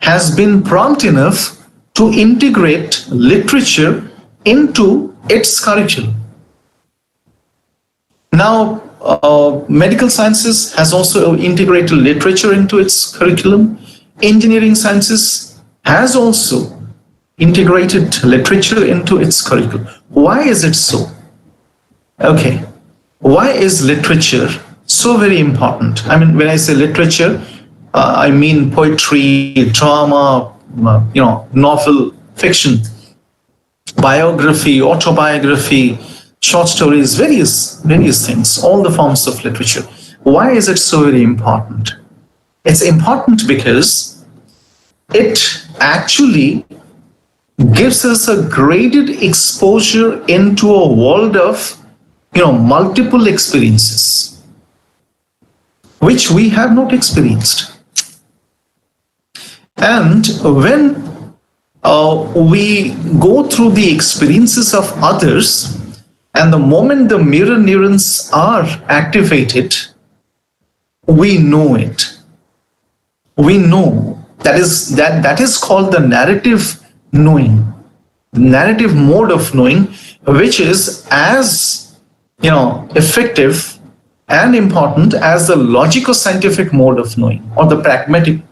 has been prompt enough to integrate literature into its curriculum. Now, medical sciences has also integrated literature into its curriculum. Engineering sciences has also integrated literature into its curriculum. Why is it so? Okay, why is literature so very important? I mean, when I say literature, I mean poetry, drama, novel, fiction, biography, autobiography, short stories, various things, all the forms of literature. Why is it so very important? It's important because it actually gives us a graded exposure into a world of, multiple experiences, which we have not experienced. And when we go through the experiences of others, and the moment the mirror neurons are activated, we know it. We know that is called the narrative knowing, the narrative mode of knowing, which is as effective and important as the logico-scientific mode of knowing or the pragmatic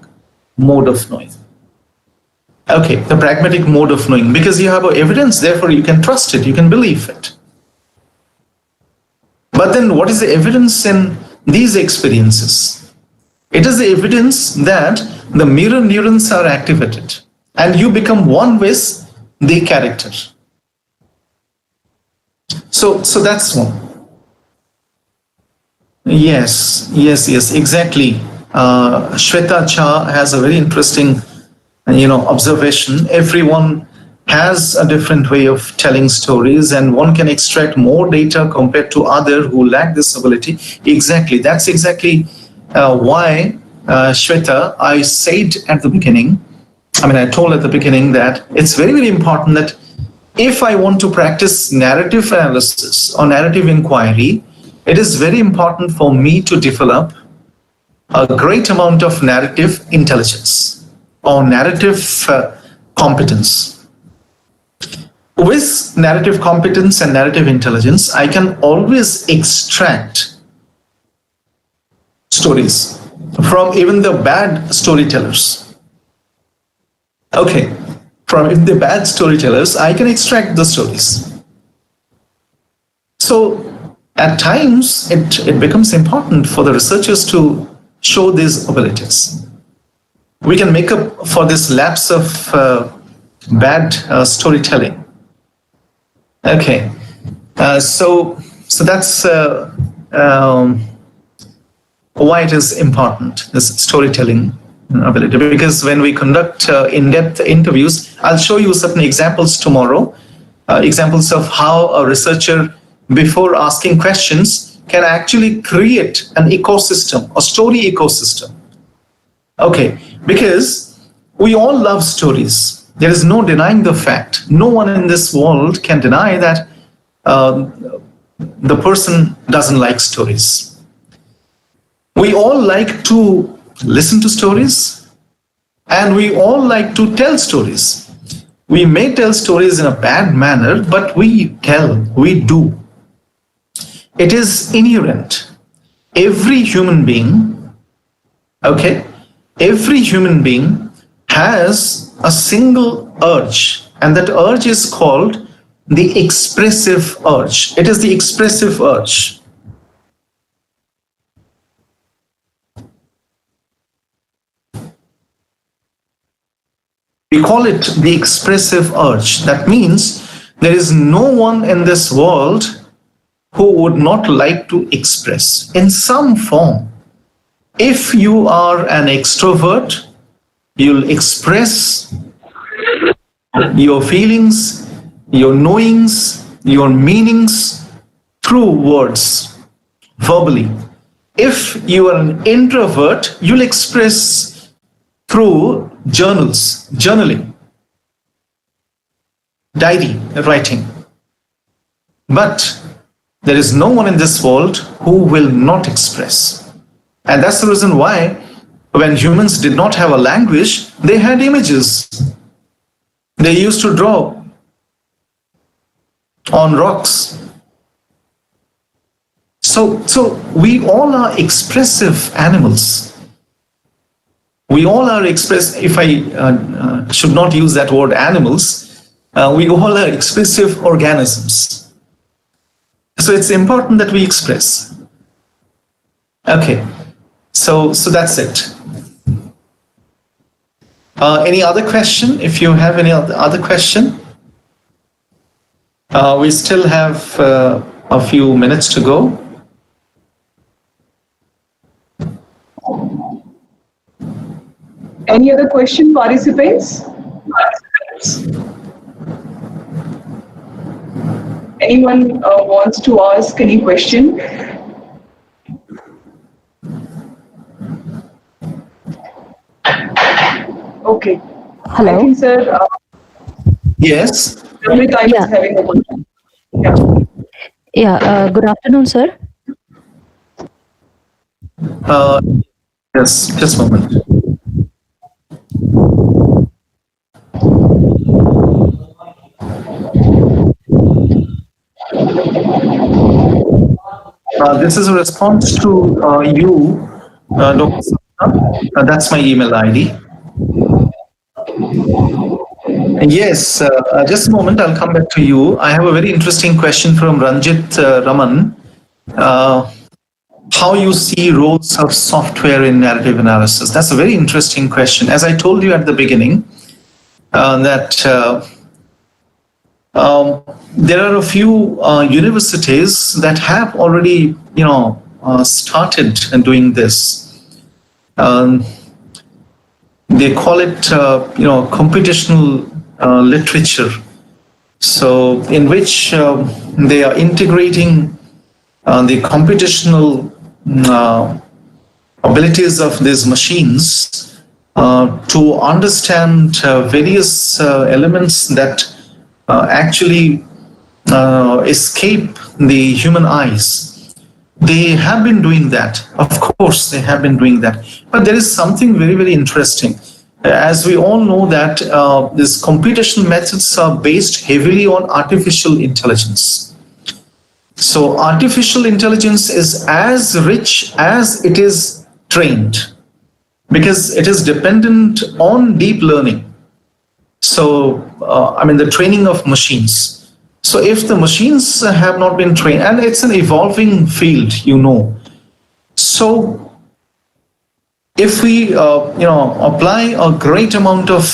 mode of knowing. Okay, the pragmatic mode of knowing, because you have evidence, therefore you can trust it, you can believe it. But then what is the evidence in these experiences? It is the evidence that the mirror neurons are activated and you become one with the character. So that's one. Yes, exactly. Shweta Cha has a very interesting, observation. Everyone has a different way of telling stories, and one can extract more data compared to others who lack this ability. Exactly. That's exactly why, Shweta, I said at the beginning, I told at the beginning that it's very, very important that if I want to practice narrative analysis or narrative inquiry, it is very important for me to develop a great amount of narrative intelligence or narrative competence. With narrative competence and narrative intelligence, I can always extract stories from even the bad storytellers. Okay, from even the bad storytellers, I can extract the stories. So at times, it becomes important for the researchers to show these abilities. We can make up for this lapse of bad storytelling. Okay, so that's why it is important, this storytelling ability. Because when we conduct in-depth interviews, I'll show you certain examples tomorrow, examples of how a researcher, before asking questions, can actually create an ecosystem, a story ecosystem. Okay, because we all love stories. There is no denying the fact. No one in this world can deny that the person doesn't like stories. We all like to listen to stories, and we all like to tell stories. We may tell stories in a bad manner, but we do. It is inherent. Every human being, okay, every human being has a single urge, and that urge is called the expressive urge. It is the expressive urge. We call it the expressive urge. That means there is no one in this world who would not like to express in some form. If you are an extrovert, you'll express your feelings, your knowings, your meanings through words, verbally. If you are an introvert, you'll express through journaling, diary writing. But there is no one in this world who will not express. And that's the reason why when humans did not have a language, they had images. They used to draw on rocks. So we all are expressive animals. We all are if I should not use that word animals, we all are expressive organisms. So it's important that we express. Okay, so that's it. Any other question? If you have any other question, we still have a few minutes to go. Any other question, participants? Anyone wants to ask any question? Okay. Hello. I think, sir. Yes. Every time is having a question. Yeah. Good afternoon, sir. Yes. Just a moment. This is a response to you, Dr. Sapna. That's my email ID. Yes, just a moment, I'll come back to you. I have a very interesting question from Ranjit Raman. How you see roles of software in narrative analysis? That's a very interesting question. As I told you at the beginning, that there are a few universities that have already, started doing this. They call it, computational literature. So, in which they are integrating the computational abilities of these machines to understand various elements that actually escape the human eyes. they have been doing that. Of course, they have been doing that. But there is something very, very interesting. As we all know that these computational methods are based heavily on artificial intelligence. So artificial intelligence is as rich as it is trained, because it is dependent on deep learning. So, the training of machines. So if the machines have not been trained, and it's an evolving field, So if we, apply a great amount of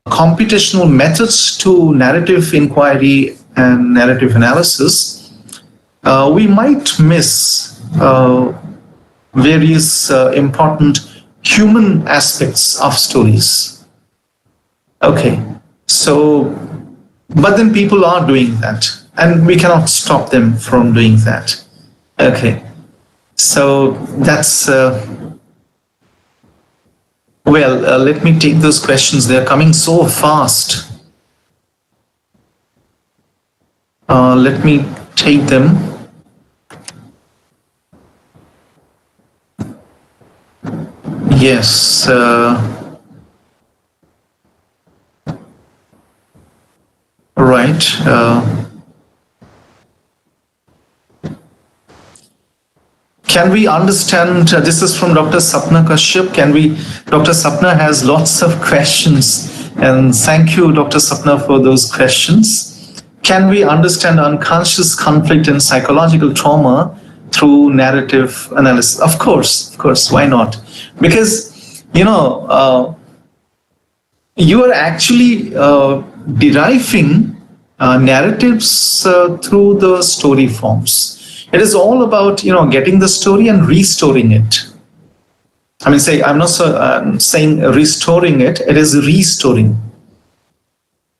computational methods to narrative inquiry and narrative analysis, we might miss various important human aspects of stories. Okay, so, but then people are doing that, and we cannot stop them from doing that. Okay, so that's, let me take those questions. They're coming so fast. Let me take them. Yes. Right. Can we understand, this is from Dr. Sapna Kashyap, Dr. Sapna has lots of questions, and thank you, Dr. Sapna, for those questions. Can we understand unconscious conflict and psychological trauma through narrative analysis? Of course, why not? Because, you are actually deriving narratives through the story forms. It is all about, getting the story and restoring it. I'm not saying restoring it, it is restoring.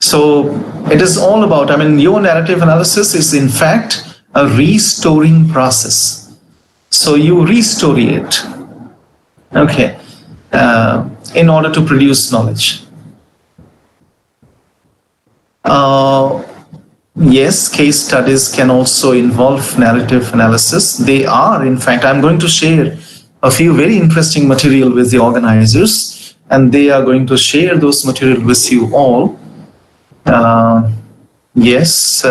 So it is all about, your narrative analysis is in fact a restoring process. So you restore it, okay, in order to produce knowledge. Yes, case studies can also involve narrative analysis. They are, in fact, I'm going to share a few very interesting material with the organizers, and they are going to share those material with you all. Yes,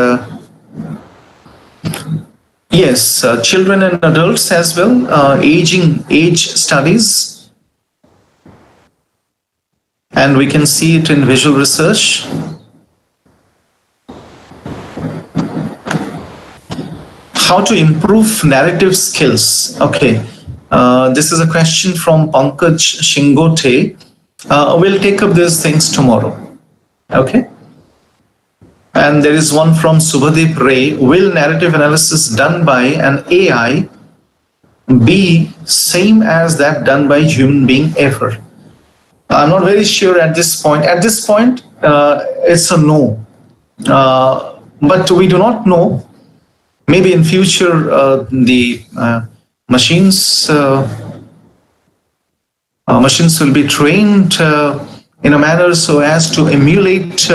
children and adults as well, age studies, and we can see it in visual research. How to improve narrative skills? Okay, this is a question from Pankaj Shingote. We'll take up these things tomorrow. Okay. And there is one from Subhadeep Ray. Will narrative analysis done by an AI be same as that done by human being ever? I'm not very sure at this point. At this point, it's a no. But we do not know. Maybe in future, the machines will be trained in a manner so as to emulate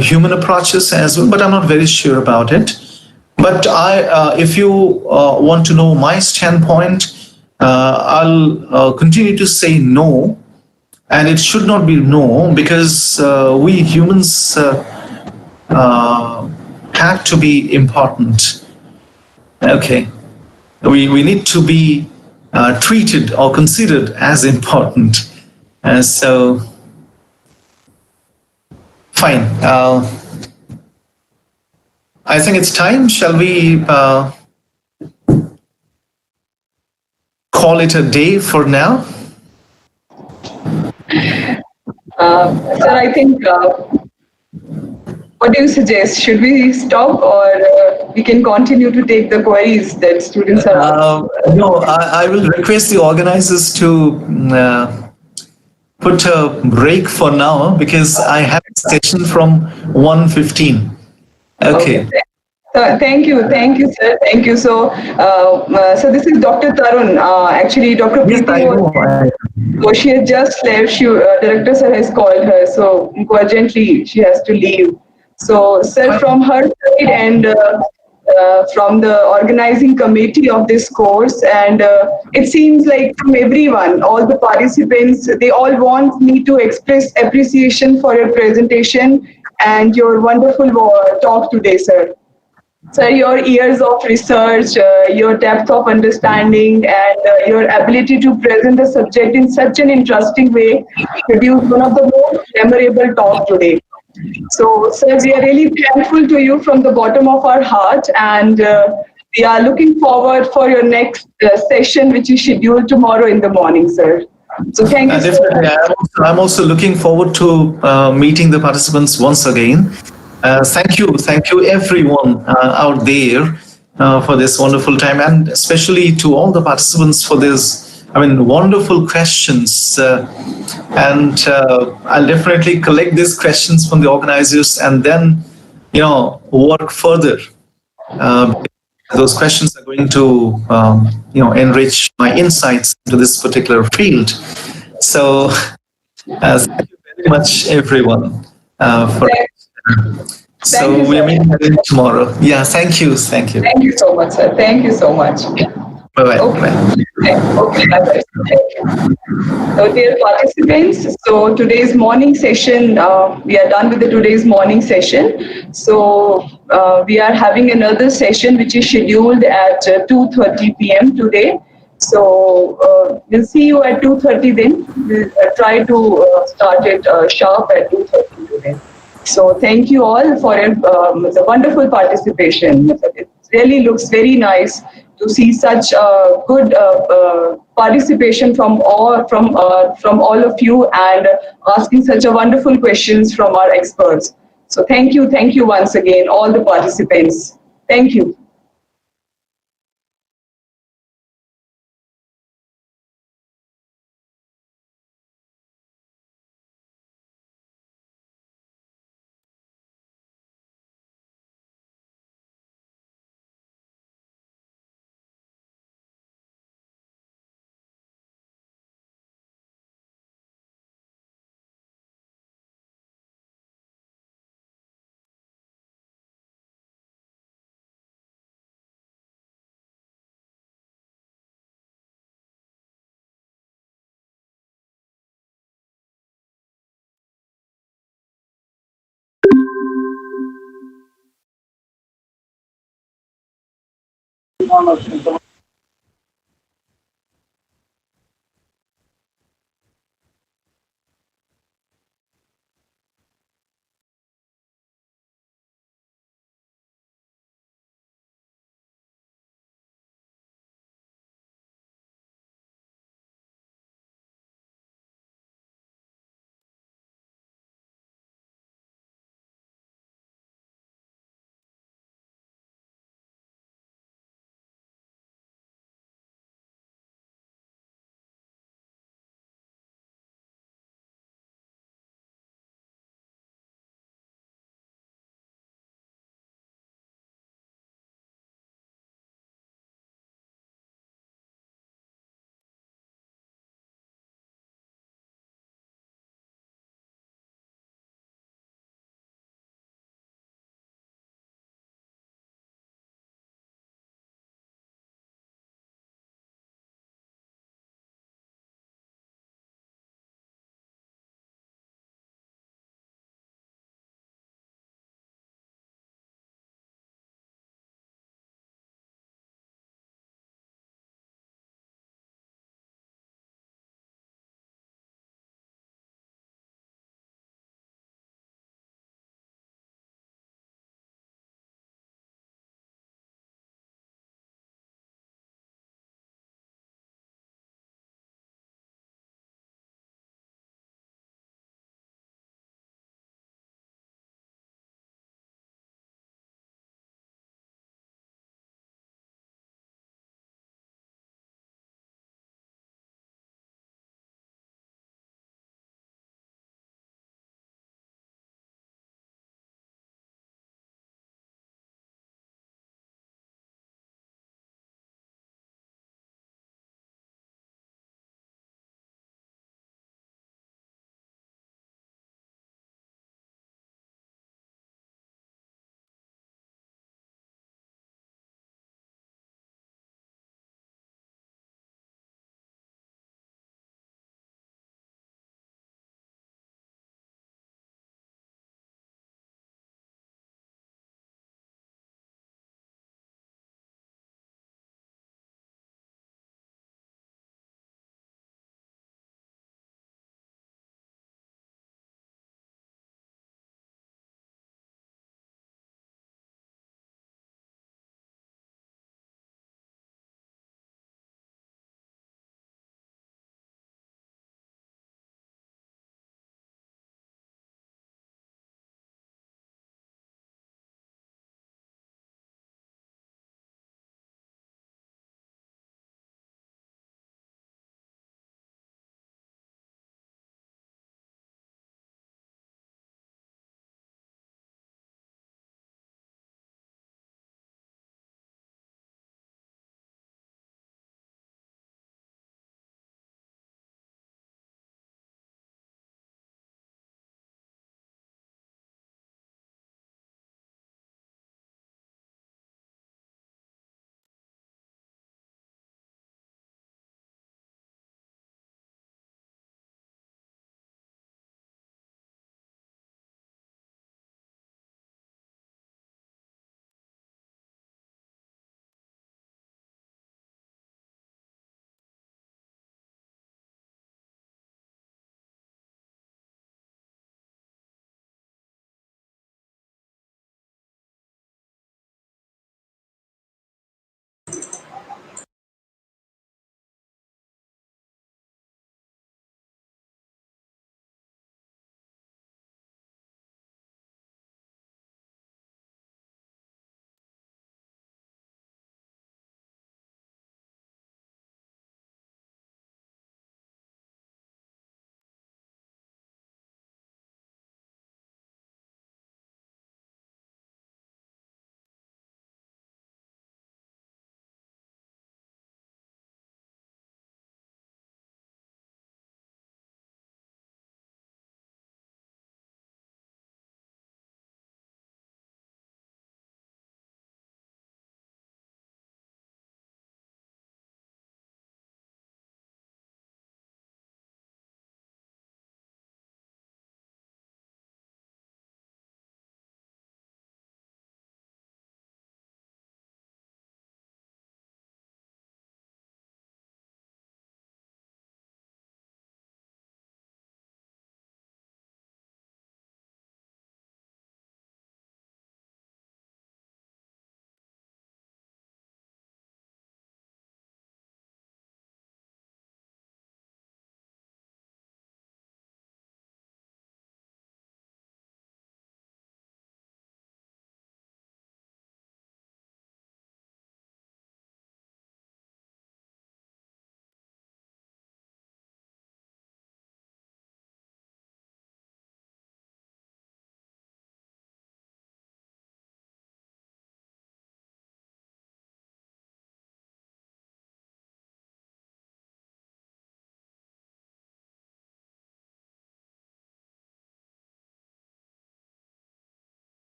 human approaches as well, but I'm not very sure about it. But if you want to know my standpoint, I'll continue to say no, and it should not be no, because we humans have to be important. Okay, we need to be treated or considered as important, and so fine. I think it's time. Shall we call it a day for now? Sir, I think. What do you suggest? Should we stop, or we can continue to take the queries that students are asking? No, I will request the organizers to put a break for now, because I have a session from 1:15. Okay. Thank you, sir. Thank you. So, so this is Dr. Tarun. Actually, Dr. Preeti so she has just left. Director sir has called her, so urgently she has to leave. So, sir, from her side, and from the organizing committee of this course, and it seems like from everyone, all the participants, they all want me to express appreciation for your presentation and your wonderful talk today, sir. So your years of research, your depth of understanding, and your ability to present the subject in such an interesting way produced one of the most memorable talk today. So, sir, we are really thankful to you from the bottom of our heart, and we are looking forward for your next session, which is scheduled tomorrow in the morning, sir. So, thank you so Definitely, much. I'm also looking forward to meeting the participants once again. Thank you, everyone out there for this wonderful time, and especially to all the participants for this, wonderful questions. And I'll definitely collect these questions from the organizers and then, work further. Those questions are going to, enrich my insights into this particular field. So, thank you very much, everyone, for. Thank you, So we are sir. meeting again tomorrow. Yeah, thank you, thank you. Thank you so much, sir. Thank you so much. Bye bye. Okay. Okay. Bye-bye. Thank you. So, dear participants, so today's morning session, we are done with the today's morning session. So, we are having another session which is scheduled at 2:30 p.m. today. So, we'll see you at 2:30 then. We'll try to start it sharp at 2:30 today. So, thank you all for the wonderful participation. It really looks very nice to see such good participation from all of you, and asking such a wonderful questions from our experts. So thank you once again, all the participants. Thank you.